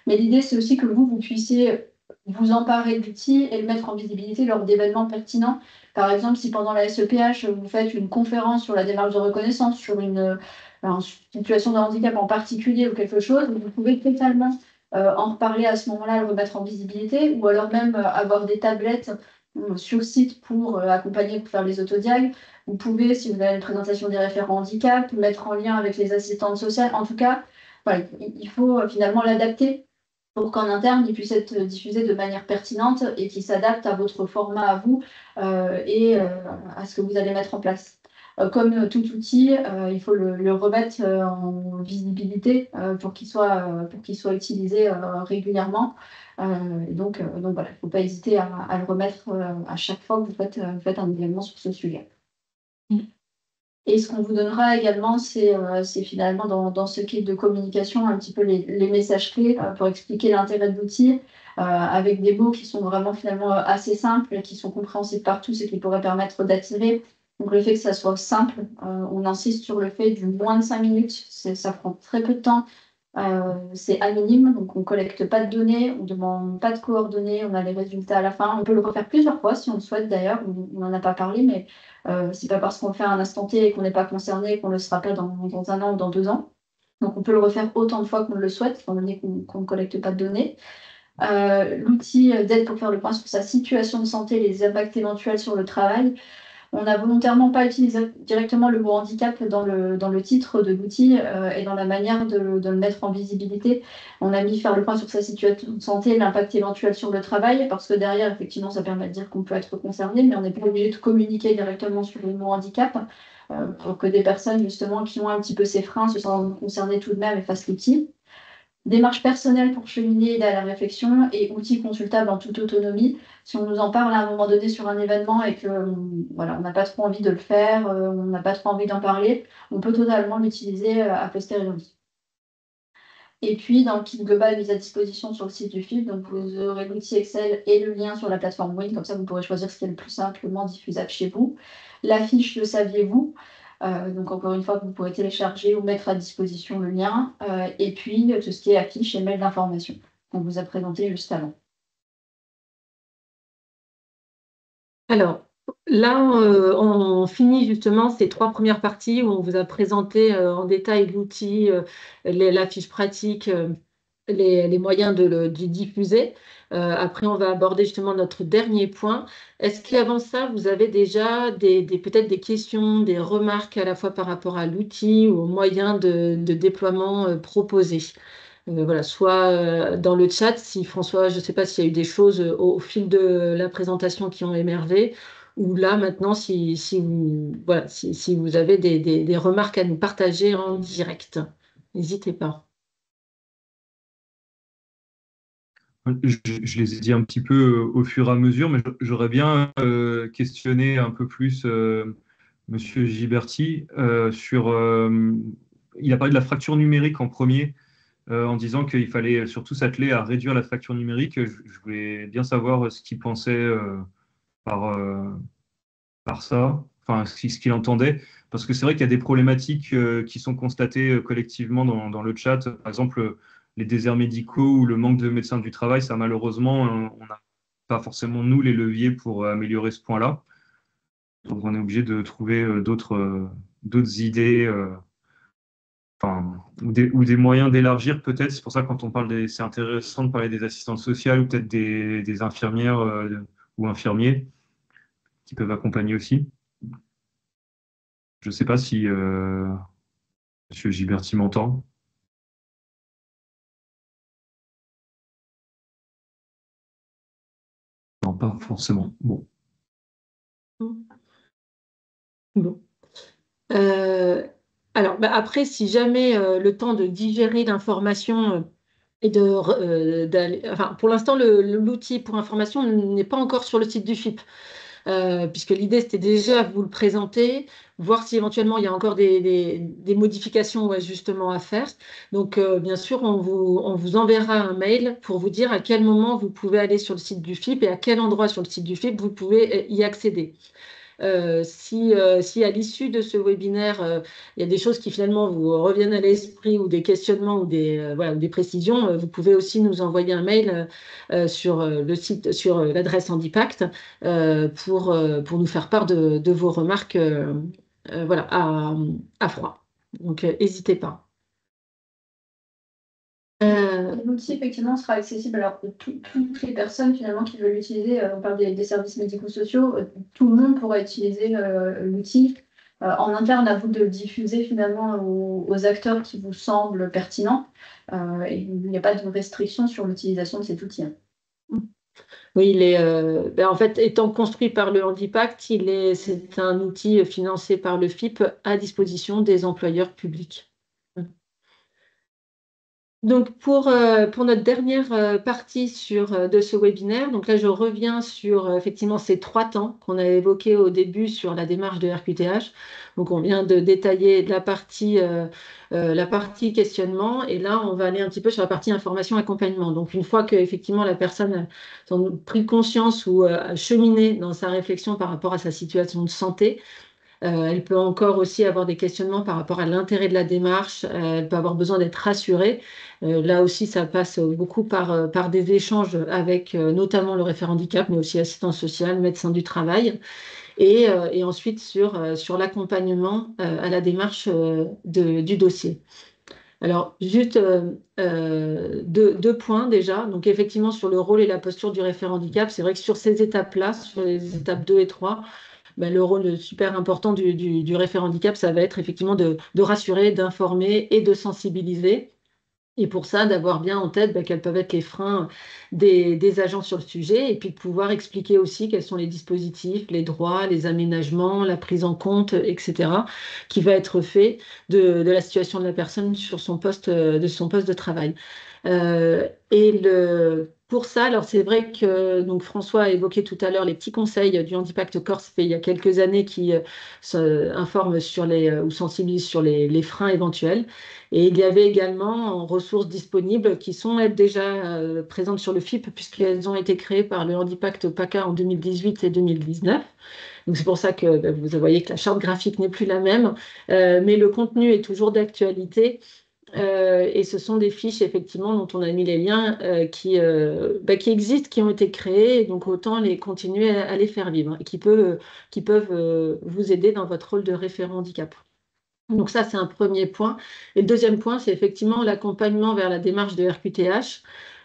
Mais l'idée, c'est aussi que vous puissiez vous emparer de l'outil et le mettre en visibilité lors d'événements pertinents. Par exemple, si pendant la SEPH, vous faites une conférence sur la démarche de reconnaissance, sur une situation de handicap en particulier ou quelque chose, vous pouvez totalement en reparler à ce moment-là, le remettre en visibilité, ou alors même avoir des tablettes sur site pour accompagner, pour faire les autodiags. Vous pouvez, si vous avez une présentation des référents handicap, mettre en lien avec les assistantes sociales. En tout cas, voilà, il faut finalement l'adapter pour qu'en interne, il puisse être diffusé de manière pertinente et qu'il s'adapte à votre format à vous et à ce que vous allez mettre en place. Comme tout outil, il faut le remettre en visibilité pour qu'il soit utilisé régulièrement. Donc voilà, il ne faut pas hésiter à le remettre à chaque fois que vous faites un événement sur ce sujet. Et ce qu'on vous donnera également, c'est finalement dans ce kit de communication un petit peu les messages clés pour expliquer l'intérêt de l'outil avec des mots qui sont vraiment finalement assez simples, qui sont compréhensibles par tous et qui pourraient permettre d'attirer. Donc le fait que ça soit simple, on insiste sur le fait du moins de 5 minutes, ça prend très peu de temps. C'est anonyme, donc on ne collecte pas de données, on ne demande pas de coordonnées, on a les résultats à la fin. On peut le refaire plusieurs fois si on le souhaite d'ailleurs, on n'en a pas parlé, mais c'est pas parce qu'on le fait à un instant T et qu'on n'est pas concerné qu'on ne le sera pas dans un an ou dans 2 ans. Donc on peut le refaire autant de fois qu'on le souhaite, étant donné qu'on ne collecte pas de données. L'outil d'aide pour faire le point sur sa situation de santé, les impacts éventuels sur le travail. On n'a volontairement pas utilisé directement le mot handicap dans le titre de l'outil et dans la manière de le mettre en visibilité. On a mis faire le point sur sa situation de santé, l'impact éventuel sur le travail, parce que derrière, effectivement, ça permet de dire qu'on peut être concerné, mais on n'est pas obligé de communiquer directement sur le mot handicap pour que des personnes, justement, qui ont un petit peu ces freins se sentent concernées tout de même et fassent l'outil. Démarche personnelle pour cheminer, aider à la réflexion et outils consultables en toute autonomie. Si on nous en parle à un moment donné sur un événement et que voilà, on n'a pas trop envie de le faire, on n'a pas trop envie d'en parler, on peut totalement l'utiliser a posteriori. Et puis, dans le kit global mis à disposition sur le site du FIP, donc vous aurez l'outil Excel et le lien sur la plateforme Win, comme ça vous pourrez choisir ce qui est le plus simplement diffusable chez vous. La fiche Le saviez-vous, donc encore une fois, vous pourrez télécharger ou mettre à disposition le lien, et puis tout ce qui est affiche et mail d'information qu'on vous a présenté juste avant. Alors, là, on finit justement ces 3 premières parties où on vous a présenté en détail l'outil, la fiche pratique, les moyens d'y diffuser. Après, on va aborder justement notre dernier point. Est-ce qu'avant ça, vous avez déjà peut-être des questions, des remarques à la fois par rapport à l'outil ou aux moyens de déploiement proposés? Voilà, soit dans le chat, si François, je ne sais pas s'il y a eu des choses au fil de la présentation qui ont émergé, ou là maintenant, si vous avez des remarques à nous partager en direct, n'hésitez pas. Je les ai dit un petit peu au fur et à mesure, mais j'aurais bien questionné un peu plus Monsieur Giberti sur. Il a parlé de la fracture numérique en premier, en disant qu'il fallait surtout s'atteler à réduire la fracture numérique. Je voulais bien savoir ce qu'il pensait par, par ça, enfin ce qu'il entendait, parce que c'est vrai qu'il y a des problématiques qui sont constatées collectivement dans le chat. Par exemple, les déserts médicaux ou le manque de médecins du travail, ça malheureusement, on n'a pas forcément nous les leviers pour améliorer ce point-là. Donc on est obligé de trouver d'autres idées. Enfin, ou des moyens d'élargir peut-être. C'est pour ça que quand on parle c'est intéressant de parler des assistantes sociales ou peut-être des infirmières ou infirmiers qui peuvent accompagner aussi. Je ne sais pas si Monsieur Giberti m'entend. Non, pas forcément. Bon. Bon. Alors, après, si jamais le temps de digérer l'information enfin, pour l'instant, l'outil pour information n'est pas encore sur le site du FIP. Puisque l'idée, c'était déjà vous le présenter, voir si éventuellement il y a encore des modifications ou ajustements à faire. Donc, bien sûr, on vous enverra un mail pour vous dire à quel moment vous pouvez aller sur le site du FIP et à quel endroit sur le site du FIP vous pouvez y accéder. Si à l'issue de ce webinaire, il y a des choses qui finalement vous reviennent à l'esprit ou des questionnements ou des précisions, vous pouvez aussi nous envoyer un mail sur le site, sur l'adresse Handipact pour nous faire part de vos remarques voilà, à froid. Donc, n'hésitez pas. L'outil, effectivement, sera accessible alors pour toutes les personnes finalement qui veulent l'utiliser. On parle des services médico-sociaux, tout le monde pourra utiliser l'outil. En interne, à vous de le diffuser finalement aux acteurs qui vous semblent pertinents. Et il n'y a pas de restriction sur l'utilisation de cet outil. Oui, en fait, étant construit par le Handipact, c'est un outil financé par le FIP à disposition des employeurs publics. Donc, pour notre dernière partie de ce webinaire, donc là, je reviens sur effectivement ces 3 temps qu'on a évoqués au début sur la démarche de RQTH. Donc, on vient de détailler la partie questionnement et là, on va aller un petit peu sur la partie information accompagnement. Donc, une fois que effectivement la personne a pris conscience ou a cheminé dans sa réflexion par rapport à sa situation de santé, elle peut encore aussi avoir des questionnements par rapport à l'intérêt de la démarche. Elle peut avoir besoin d'être rassurée. Là aussi, ça passe beaucoup par des échanges avec notamment le référent handicap, mais aussi assistant social, médecin du travail. Et ensuite sur l'accompagnement à la démarche du dossier. Alors, juste 2 points déjà. Donc, effectivement, sur le rôle et la posture du référent handicap, c'est vrai que sur ces étapes-là, sur les étapes 2 et 3, le rôle super important du référent handicap, ça va être effectivement de rassurer, d'informer et de sensibiliser. Et pour ça, d'avoir bien en tête quels peuvent être les freins des agents sur le sujet et puis de pouvoir expliquer aussi quels sont les dispositifs, les droits, les aménagements, la prise en compte, etc., qui va être fait de la situation de la personne sur son poste de travail. Pour ça, alors c'est vrai que donc François a évoqué tout à l'heure les petits conseils du Handipact Corse fait il y a quelques années qui informent sur ou sensibilisent sur les freins éventuels. Et il y avait également ressources disponibles qui sont déjà présentes sur le FIP puisqu'elles ont été créées par le Handipact PACA en 2018 et 2019. Donc c'est pour ça que vous voyez que la charte graphique n'est plus la même, mais le contenu est toujours d'actualité. Et ce sont des fiches effectivement dont on a mis les liens qui existent, qui ont été créées, et donc autant les continuer à les faire vivre, et qui peuvent vous aider dans votre rôle de référent handicap. Donc ça, c'est un premier point. Et le deuxième point, c'est effectivement l'accompagnement vers la démarche de RQTH.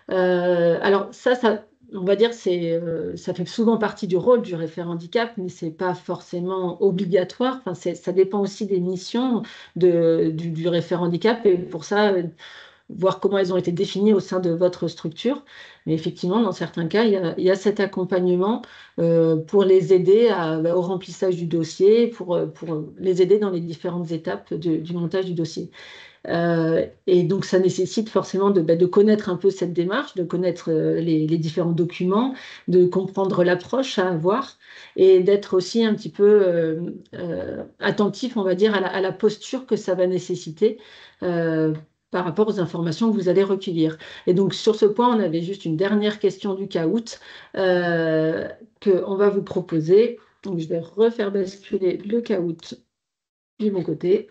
Alors ça, on va dire, ça fait souvent partie du rôle du référent handicap, mais c'est pas forcément obligatoire. Enfin, ça dépend aussi des missions du référent handicap, et pour ça, voir comment elles ont été définies au sein de votre structure. Mais effectivement, dans certains cas, il y a cet accompagnement pour les aider au remplissage du dossier, pour les aider dans les différentes étapes du montage du dossier. Et donc, ça nécessite forcément de connaître un peu cette démarche, de connaître les différents documents, de comprendre l'approche à avoir et d'être aussi un petit peu attentif, on va dire, à la posture que ça va nécessiter par rapport aux informations que vous allez recueillir. Et donc, sur ce point, on avait juste une dernière question du CAOUT qu'on va vous proposer. Donc, je vais refaire basculer le CAOUT de mon côté.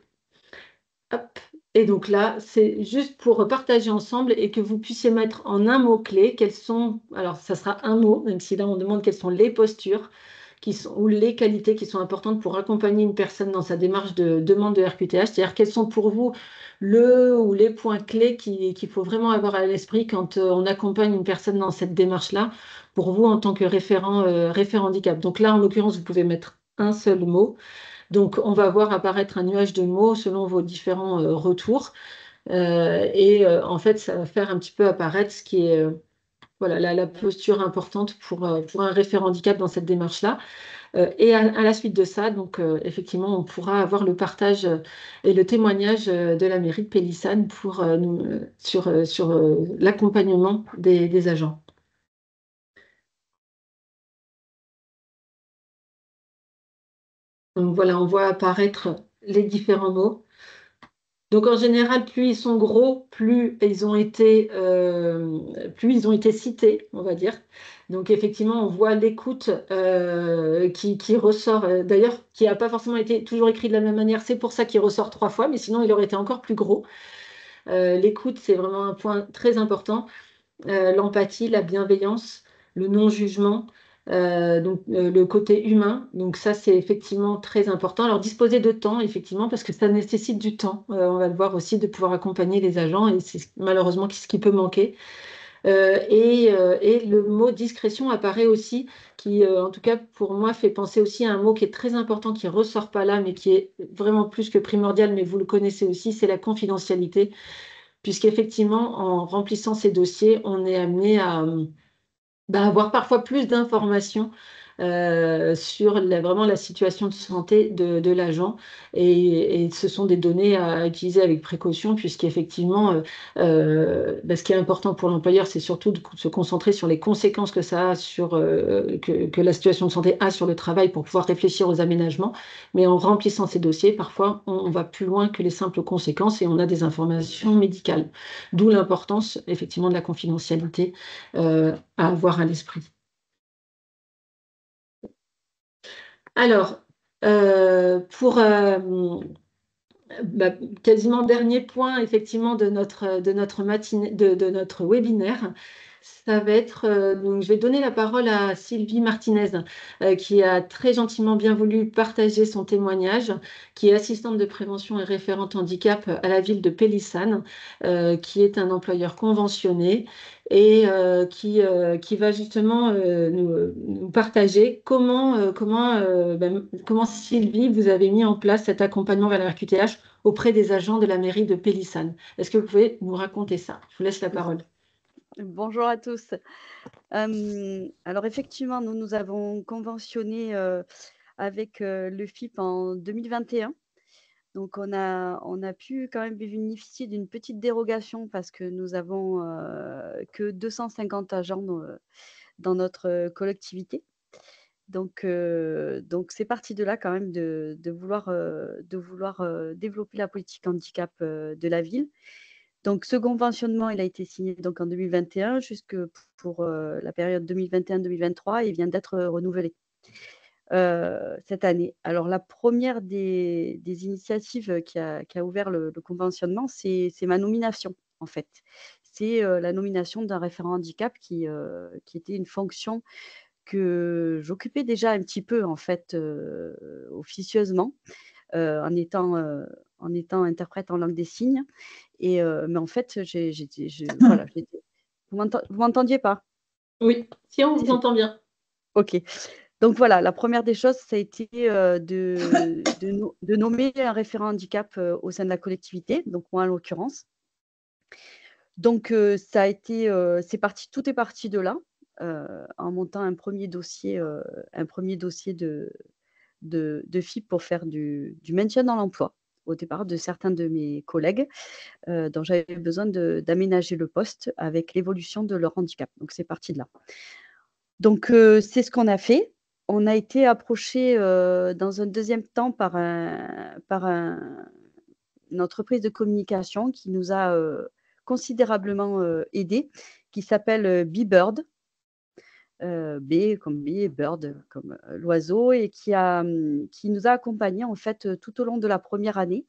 Hop. Et donc là, c'est juste pour partager ensemble et que vous puissiez mettre en un mot-clé quels sont, alors ça sera un mot, même si là on demande quelles sont les postures ou les qualités qui sont importantes pour accompagner une personne dans sa démarche de demande de RQTH, c'est-à-dire quels sont pour vous le ou les points clés qu'il faut vraiment avoir à l'esprit quand on accompagne une personne dans cette démarche-là, pour vous en tant que référent handicap. Donc là, en l'occurrence, vous pouvez mettre un seul mot. Donc, on va voir apparaître un nuage de mots selon vos différents retours. En fait, ça va faire un petit peu apparaître ce qui est voilà, la posture importante pour un référent handicap dans cette démarche-là. Et à la suite de ça, donc, effectivement, on pourra avoir le partage et le témoignage de la mairie de Pélissane sur l'accompagnement des agents. Donc voilà, on voit apparaître les différents mots. Donc en général, plus ils sont gros, plus ils ont été cités, on va dire. Donc effectivement, on voit l'écoute qui ressort, d'ailleurs, qui n'a pas forcément été toujours écrit de la même manière. C'est pour ça qu'il ressort 3 fois, mais sinon il aurait été encore plus gros. L'écoute, c'est vraiment un point très important. L'empathie, la bienveillance, le non-jugement, le côté humain. Donc ça, c'est effectivement très important. Alors disposer de temps, effectivement, parce que ça nécessite du temps. On va le voir aussi de pouvoir accompagner les agents et c'est malheureusement ce qui peut manquer. Et le mot discrétion apparaît aussi, qui en tout cas pour moi fait penser aussi à un mot qui est très important, qui ne ressort pas là, mais qui est vraiment plus que primordial, mais vous le connaissez aussi, c'est la confidentialité. Puisqu'effectivement, en remplissant ces dossiers, on est amené à avoir parfois plus d'informations sur vraiment la situation de santé de l'agent. Et ce sont des données à utiliser avec précaution, puisqu'effectivement, ce qui est important pour l'employeur, c'est surtout de se concentrer sur les conséquences que ça a que la situation de santé a sur le travail pour pouvoir réfléchir aux aménagements. Mais en remplissant ces dossiers, parfois, on va plus loin que les simples conséquences et on a des informations médicales. D'où l'importance, effectivement, de la confidentialité à avoir à l'esprit. Alors, pour quasiment dernier point effectivement de notre matinée, de notre webinaire, ça va être, donc je vais donner la parole à Sylvie Martinez, qui a très gentiment bien voulu partager son témoignage, qui est assistante de prévention et référente handicap à la ville de Pélissane, qui est un employeur conventionné et qui va justement nous partager comment Sylvie, vous avez mis en place cet accompagnement vers la RQTH auprès des agents de la mairie de Pélissane. Est-ce que vous pouvez nous raconter ça? Je vous laisse la parole. Bonjour à tous. Alors effectivement, nous avons conventionné avec le FIP en 2021. Donc, on a pu quand même bénéficier d'une petite dérogation parce que nous avons que 250 agents dans notre collectivité. Donc c'est parti de là quand même de vouloir développer la politique handicap de la ville. Donc ce conventionnement, il a été signé donc en 2021 jusque pour la période 2021-2023 et vient d'être renouvelé cette année. Alors la première des initiatives qui a ouvert le conventionnement, c'est ma nomination en fait. C'est la nomination d'un référent handicap qui était une fonction que j'occupais déjà un petit peu en fait, officieusement, en étant interprète en langue des signes mais en fait, voilà, vous m'entendiez pas? Oui, si on vous entend bien. OK. Donc voilà, la première des choses, ça a été, de nommer un référent handicap, au sein de la collectivité, donc moi en l'occurrence. Donc ça a été, tout est parti de là, en montant un premier dossier de FIP pour faire du maintien dans l'emploi, au départ de certains de mes collègues, dont j'avais besoin d'aménager le poste avec l'évolution de leur handicap. Donc c'est parti de là. Donc c'est ce qu'on a fait. On a été approchés, dans un deuxième temps par une entreprise de communication qui nous a, considérablement, aidés, qui s'appelle, B-Bird. B comme bee, bird comme, l'oiseau et qui nous a accompagnés en fait, tout au long de la première année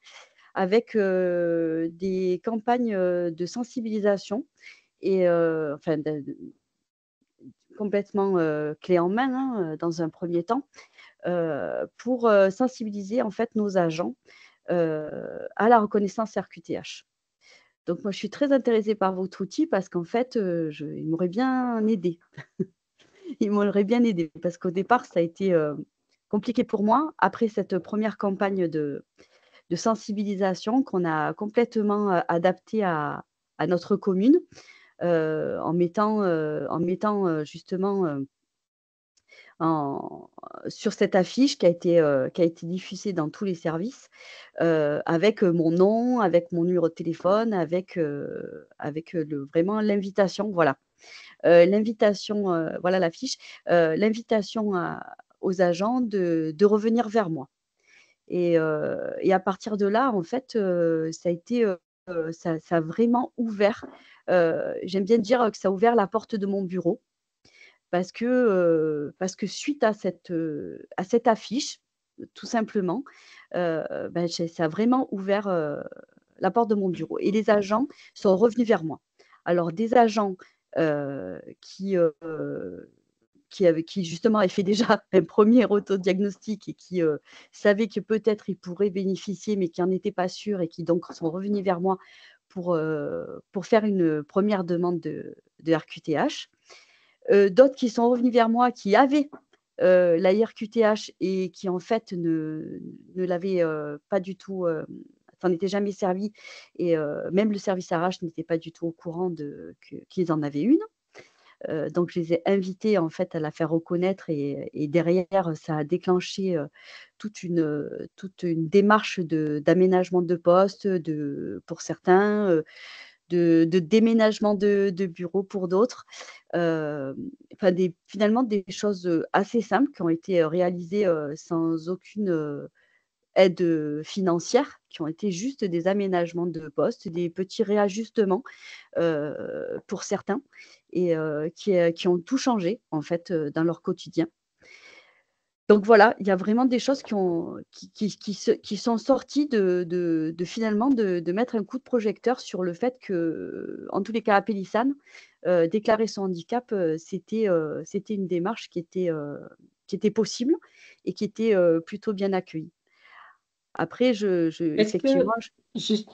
avec, des campagnes, de sensibilisation et enfin complètement, clé en main, hein, dans un premier temps, pour, sensibiliser en fait nos agents, à la reconnaissance RQTH. Donc moi je suis très intéressée par votre outil parce qu'en fait, il m'aurait bien aidé. Il m'aurait bien aidé parce qu'au départ, ça a été, compliqué pour moi. Après cette première campagne de sensibilisation qu'on a complètement, adaptée à notre commune, en mettant, justement, en sur cette affiche qui a été diffusée dans tous les services, avec, mon nom, avec mon numéro de téléphone, vraiment l'invitation, voilà. L'invitation, voilà l'affiche, l'invitation aux agents de revenir vers moi et à partir de là, en fait, ça a été, ça a vraiment ouvert, j'aime bien dire que ça a ouvert la porte de mon bureau parce que suite à cette affiche, tout simplement, ça a vraiment ouvert, la porte de mon bureau et les agents sont revenus vers moi. Alors des agents, qui justement avaient fait déjà un premier autodiagnostic et qui, savaient que peut-être ils pourraient bénéficier, mais qui n'en étaient pas sûrs et qui donc sont revenus vers moi pour faire une première demande de RQTH. D'autres qui sont revenus vers moi qui avaient, la IRQTH et qui en fait ne l'avaient, pas du tout, s'en étaient jamais servis et même le service RH n'était pas du tout au courant qu'ils en avaient une. Donc je les ai invités en fait à la faire reconnaître et derrière ça a déclenché, toute une démarche d'aménagement de poste, pour certains, de déménagement de bureaux pour d'autres. Enfin finalement des choses, assez simples qui ont été, réalisées, sans aucune, aide, financière, qui ont été juste des aménagements de postes, des petits réajustements, pour certains et qui ont tout changé en fait, dans leur quotidien. Donc voilà, il y a vraiment des choses qui sont sorties de finalement de mettre un coup de projecteur sur le fait que, en tous les cas à Pélissane, déclarer son handicap, c'était une démarche qui était possible et qui était, plutôt bien accueillie. Après Est-ce que, effectivement, juste-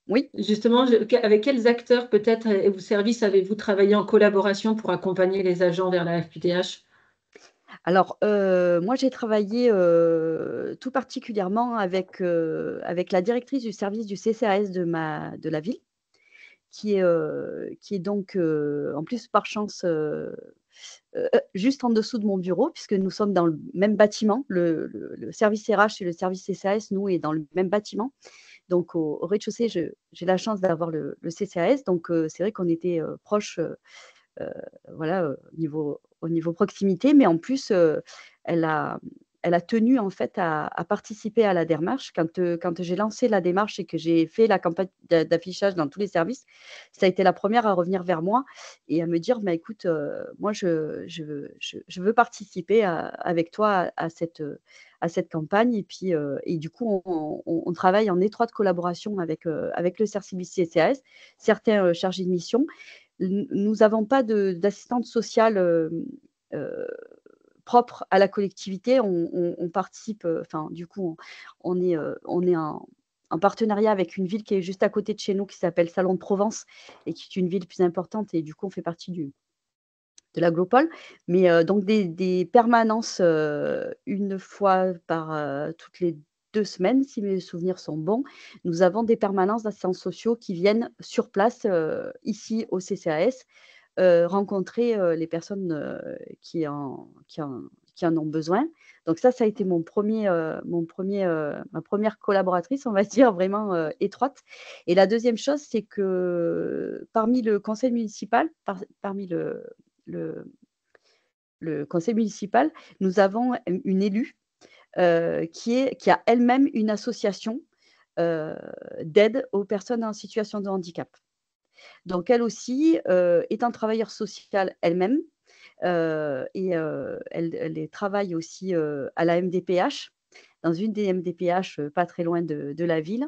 oui? justement, avec quels acteurs peut-être et ou services avez-vous travaillé en collaboration pour accompagner les agents vers la FQTH? Alors, moi j'ai travaillé, tout particulièrement avec la directrice du service du CCAS de la ville, qui est donc, en plus, par chance, juste en dessous de mon bureau, puisque nous sommes dans le même bâtiment. Le service RH et le service CCAS, nous, est dans le même bâtiment. Donc, au rez-de-chaussée, j'ai la chance d'avoir le CCAS. Donc, c'est vrai qu'on était proches, voilà, au niveau proximité. Mais en plus, elle a, elle a tenu en fait à participer à la démarche. Quand j'ai lancé la démarche et que j'ai fait la campagne d'affichage dans tous les services, ça a été la première à revenir vers moi et à me dire, bah, écoute, moi, je veux participer avec toi à cette campagne. Et puis, et du coup, on travaille en étroite collaboration avec le service CCAS, certains chargés de mission. Nous n'avons pas d'assistante sociale propre à la collectivité. On participe, enfin, du coup, on est en partenariat avec une ville qui est juste à côté de chez nous, qui s'appelle Salon de Provence et qui est une ville plus importante. Et du coup, on fait partie de l'aglopole. Mais donc des permanences une fois toutes les 2 semaines, si mes souvenirs sont bons. Nous avons des permanences d'assistants sociaux qui viennent sur place, ici au CCAS, rencontrer les personnes qui en ont besoin. Donc ça a été ma première collaboratrice, on va dire, vraiment étroite. Et la deuxième chose, c'est que parmi le conseil municipal, parmi le conseil municipal, nous avons une élue qui a elle-même une association d'aide aux personnes en situation de handicap. Donc elle aussi, est un travailleur social elle-même, et elle travaille aussi à la MDPH, dans une des MDPH pas très loin de la ville,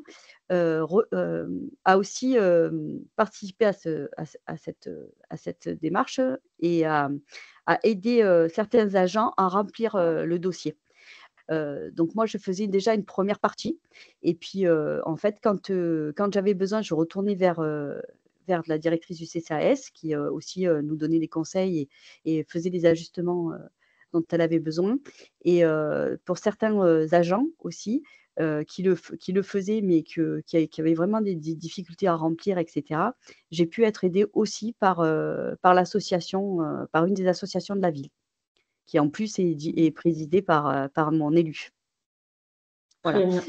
a aussi participé à cette démarche et a aidé certains agents à remplir le dossier. Donc moi, je faisais déjà une première partie et puis, en fait, quand j'avais besoin, je retournais vers la directrice du CCAS qui, aussi, nous donnait des conseils et faisait les ajustements, dont elle avait besoin et pour certains, agents aussi, qui le faisaient mais qui avaient vraiment des difficultés à remplir et cetera, j'ai pu être aidée aussi par l'association, par une des associations de la ville, qui en plus est présidée par mon élu. Voilà. Très bien.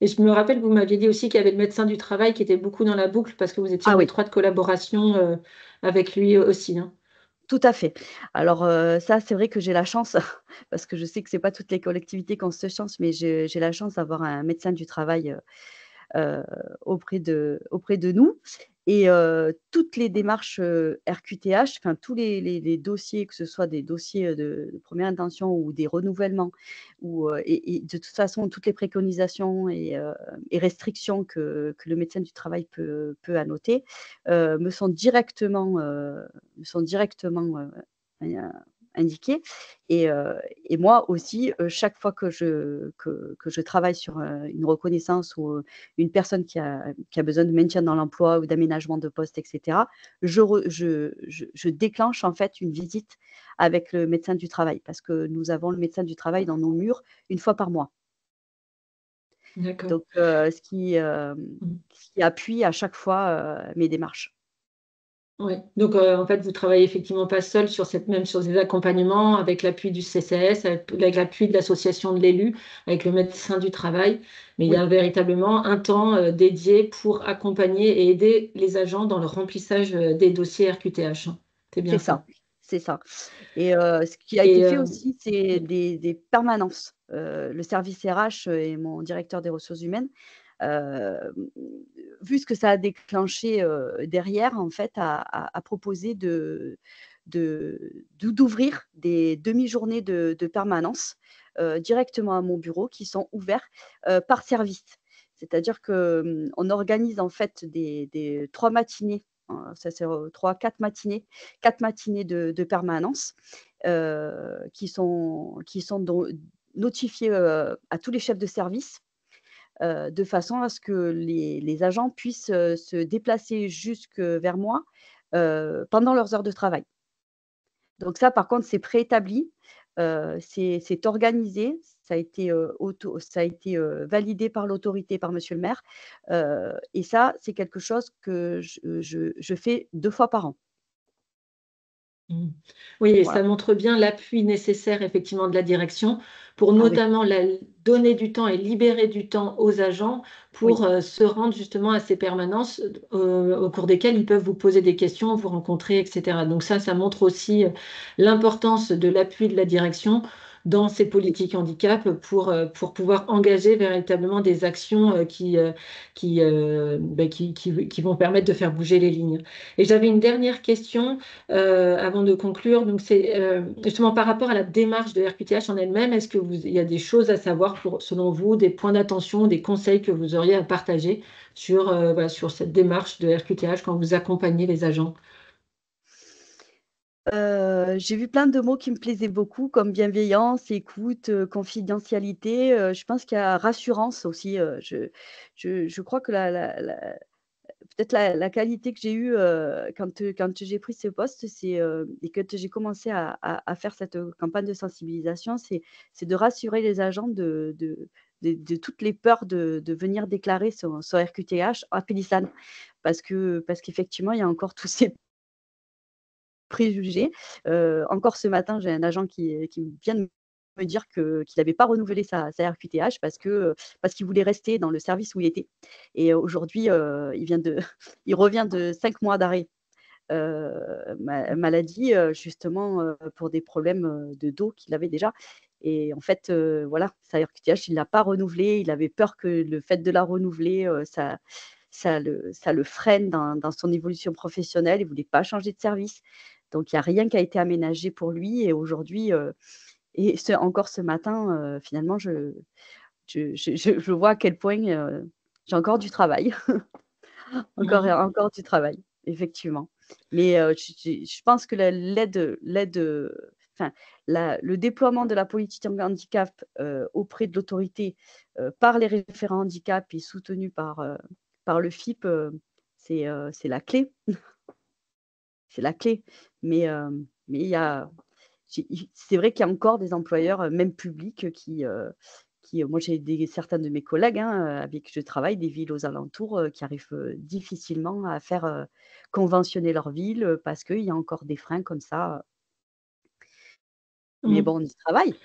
Et je me rappelle, vous m'aviez dit aussi qu'il y avait le médecin du travail qui était beaucoup dans la boucle parce que vous étiez Ah en oui, étroite collaboration avec lui aussi, hein. tout à fait. Alors, ça, c'est vrai que j'ai la chance, parce que je sais que c'est pas toutes les collectivités qui ont cette chance, mais j'ai la chance d'avoir un médecin du travail, heu, auprès de nous et toutes les démarches, RQTH, enfin tous les dossiers, que ce soit des dossiers, de première intention ou des renouvellements ou et de toute façon toutes les préconisations et restrictions que le médecin du travail peut annoter, me sont directement, in indiquées et moi aussi, chaque fois que je travaille sur, une reconnaissance ou, une personne qui a besoin de maintien dans l'emploi ou d'aménagement de poste et cetera, je déclenche en fait une visite avec le médecin du travail parce que nous avons le médecin du travail dans nos murs une fois par mois. D'accord. Donc ce qui appuie à chaque fois, mes démarches. Ouais. Donc, en fait, vous travaillez effectivement pas seul sur des accompagnements avec l'appui du CCAS, avec l'appui de l'association de l'élu, avec le médecin du travail, mais il y Oui, a véritablement un temps dédié pour accompagner et aider les agents dans le remplissage des dossiers RQTH, hein. C'est c'est bien ça. ça, c'est ça. Et ce qui a été Et fait aussi, c'est oui, des permanences. Le service RH et mon directeur des ressources humaines, hem, vu ce que ça a déclenché, derrière, en fait, a proposé d'ouvrir des demi-journées de permanence, directement à mon bureau qui sont ouverts, par service. C'est-à-dire que, on organise en fait des 3 matinées, ça c'est, 3-4 matinées, 4 matinées de permanence, qui sont don notifiées, à tous les chefs de service, de façon à ce que les agents puissent, se déplacer jusque vers moi, pendant leurs heures de travail. Donc ça, par contre, c'est préétabli, c'est organisé, ça a été, validé par l'autorité, par monsieur le maire. Et ça, c'est quelque chose que je fais 2 fois par an. Mmh. Oui, et Voilà. ça montre bien l'appui nécessaire effectivement de la direction pour Ah oui, notamment donner du temps et libérer du temps aux agents oui. pour se rendre justement à ces permanences au cours desquelles ils peuvent vous poser des questions, vous rencontrer, etc. Donc ça montre aussi l'importance de l'appui de la direction dans ces Oui. politiques handicap pour pouvoir engager véritablement des actions qui vont permettre de faire bouger les lignes. Et j'avais une dernière question avant de conclure. Donc, c'est justement par rapport à la démarche de RQTH en elle-même, est-ce il y a des choses à savoir selon vous, des points d'attention, des conseils que vous auriez à partager sur cette démarche de RQTH quand vous accompagnez les agents? J'ai vu plein de mots qui me plaisaient beaucoup comme bienveillance, écoute, confidentialité, je pense qu'il y a rassurance aussi, je crois que peut-être la qualité que j'ai eue, quand j'ai pris ce poste, et quand j'ai commencé à faire cette, campagne de sensibilisation, c'est de rassurer les agents de toutes les peurs de venir déclarer son RQTH à Pélissane. Parce qu'effectivement, il y a encore tous ces préjugés. Encore ce matin, j'ai un agent qui vient de me dire qu'il n'avait pas renouvelé sa RQTH parce qu'il voulait rester dans le service où il était. Et aujourd'hui, il revient de 5 mois d'arrêt, maladie, justement, pour des problèmes, de dos qu'il avait déjà. Et en fait, voilà, sa RQTH, il l'a pas renouvelée. Il avait peur que le fait de la renouveler, ça le freine dans son évolution professionnelle. Il voulait pas changer de service. Donc il y a rien qui a été aménagé pour lui. Et aujourd'hui, encore ce matin, finalement, je vois à quel point, j'ai encore du travail. Mhm. Encore du travail, effectivement. Mais, je pense que enfin, le déploiement de la politique handicap, auprès de l'autorité, par les référents handicap et soutenu par le FIP, c'est la clé. C'est la clé. Mais c'est vrai qu'il y a encore des employeurs, même publics, moi j'ai certains de mes collègues, hein, avec qui je travaille, des villes aux alentours, qui arrivent, difficilement à faire, conventionner leur ville, parce qu'il y a encore des freins comme ça. Mais Mhm. bon, on y travaille.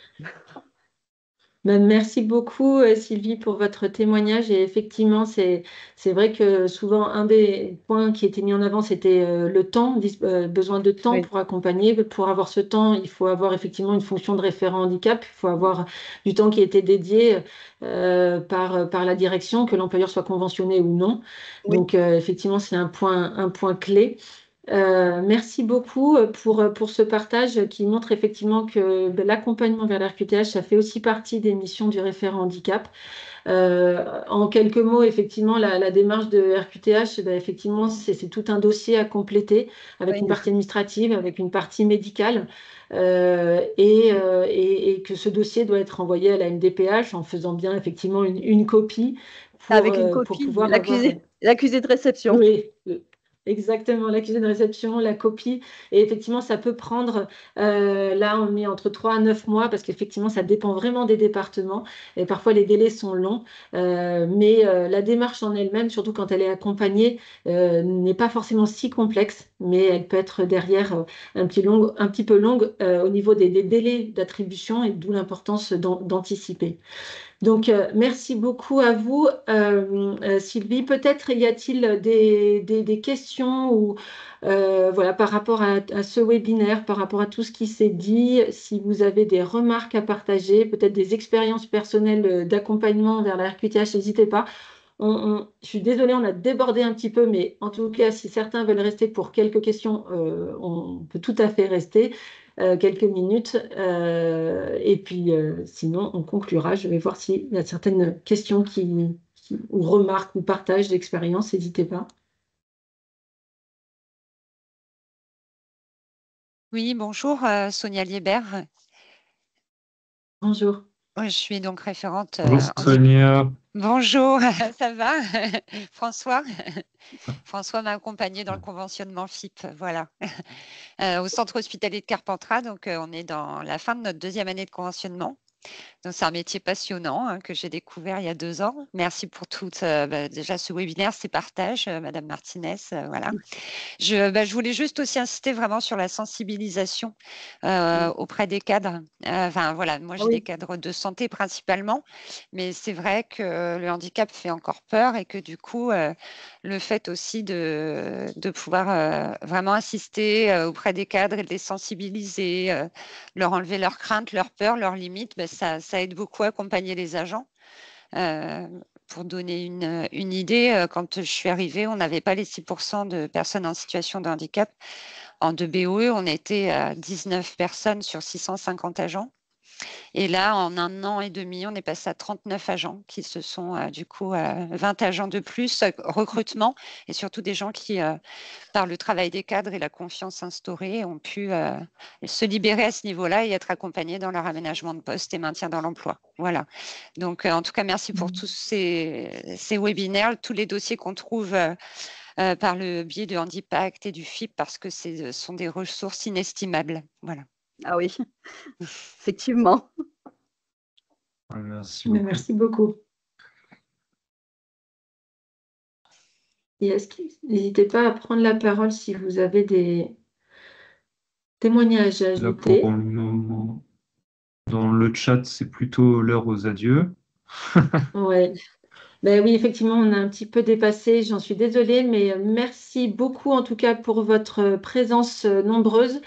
Ben, merci beaucoup, Sylvie, pour votre témoignage. Et effectivement, c'est vrai que souvent, un des points qui était mis en avant, c'était le temps, besoin de temps Oui, pour accompagner. Pour avoir ce temps, il faut avoir effectivement une fonction de référent handicap. Il faut avoir du temps qui a été dédié par la direction, que l'employeur soit conventionné ou non. oui. Donc, effectivement, c'est un point clé. Merci beaucoup pour ce partage qui montre effectivement que l'accompagnement vers la RQTH, ça fait aussi partie des missions du référent handicap. En quelques mots, effectivement, la démarche de RQTH, effectivement, c'est tout un dossier à compléter avec Oui, une partie administrative, avec une partie médicale, et que ce dossier doit être envoyé à la MDPH en faisant bien effectivement une copie avec une pour copie, pouvoir avoir. l'accusé de réception. Oui, exactement, l'accusé de réception, la copie. Et effectivement, ça peut prendre, là, on met entre 3 à 9 mois parce qu'effectivement, ça dépend vraiment des départements et parfois les délais sont longs. Mais la démarche en elle-même, surtout quand elle est accompagnée, n'est pas forcément si complexe, mais elle peut être derrière un petit peu longue au niveau des délais d'attribution et d'où l'importance d'anticiper. Donc, merci beaucoup à vous, Sylvie. Peut-être y a-t-il des questions ou voilà, par rapport à ce webinaire, par rapport à tout ce qui s'est dit, si vous avez des remarques à partager, peut-être des expériences personnelles d'accompagnement vers la RQTH, n'hésitez pas. Je suis désolée, on a débordé un petit peu, mais en tout cas, si certains veulent rester pour quelques questions, on peut tout à fait rester quelques minutes. Et puis, sinon, on conclura. Je vais voir s'il y a certaines questions ou remarques ou partages d'expériences. N'hésitez pas. Oui, bonjour, Sonia Liébert. Bonjour. Je suis donc référente Bonjour Sonia. Bonjour, ça va? François? François m'a accompagnée dans le conventionnement FIP, voilà. Au centre hospitalier de Carpentras, donc on est dans la fin de notre 2e année de conventionnement. Donc, c'est un métier passionnant hein, que j'ai découvert il y a 2 ans. Merci pour tout déjà ce webinaire, ces partages, Madame Martinez. Voilà. Je voulais juste aussi insister vraiment sur la sensibilisation auprès des cadres. Enfin, voilà, moi, j'ai des cadres de santé principalement, mais c'est vrai que le handicap fait encore peur et que du coup, le fait aussi de pouvoir vraiment insister auprès des cadres et de les sensibiliser, leur enlever leurs craintes, leurs peurs, leurs limites, ça aide beaucoup à accompagner les agents. Pour donner une idée, quand je suis arrivée, on n'avait pas les 6% de personnes en situation de handicap. En 2 BOE, on était à 19 personnes sur 650 agents. Et là, en 1 an et demi, on est passé à 39 agents qui se sont, du coup, 20 agents de plus, recrutement, et surtout des gens qui, par le travail des cadres et la confiance instaurée, ont pu se libérer à ce niveau-là et être accompagnés dans leur aménagement de poste et maintien dans l'emploi. Voilà. Donc, en tout cas, merci pour tous ces webinaires, tous les dossiers qu'on trouve par le biais de Handipact et du FIP, parce que ce sont des ressources inestimables. Voilà. Ah oui, effectivement. Merci beaucoup. Merci beaucoup. Et n'hésitez pas à prendre la parole si vous avez des témoignages à Là, ajouter. pour le moment, dans le chat, c'est plutôt l'heure aux adieux. Ouais. Ben oui, effectivement, on a un petit peu dépassé, j'en suis désolée, mais merci beaucoup en tout cas pour votre présence nombreuse.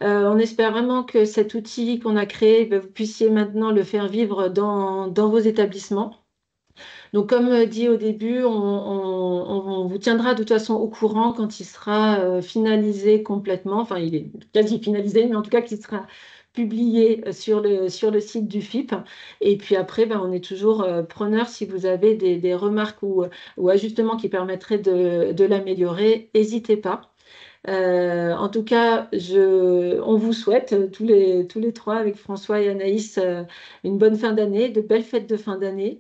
On espère vraiment que cet outil qu'on a créé, ben, vous puissiez maintenant le faire vivre dans vos établissements. Donc, comme dit au début, on vous tiendra de toute façon au courant quand il sera finalisé complètement. Enfin, il est quasi finalisé, mais en tout cas qu'il sera publié sur le site du FIP. Et puis après, ben, on est toujours preneur si vous avez des remarques ou ajustements qui permettraient de l'améliorer. N'hésitez pas. En tout cas, on vous souhaite tous les trois avec François et Anaïs une bonne fin d'année, de belles fêtes de fin d'année.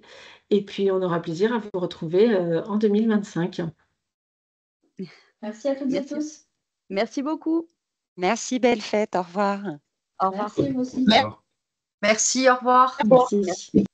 Et puis, on aura plaisir à vous retrouver en 2025. Merci à toutes et tous. Merci beaucoup. Merci, belle fête. Au revoir. Au revoir. Merci vous aussi. Au revoir. Merci, au revoir. Merci.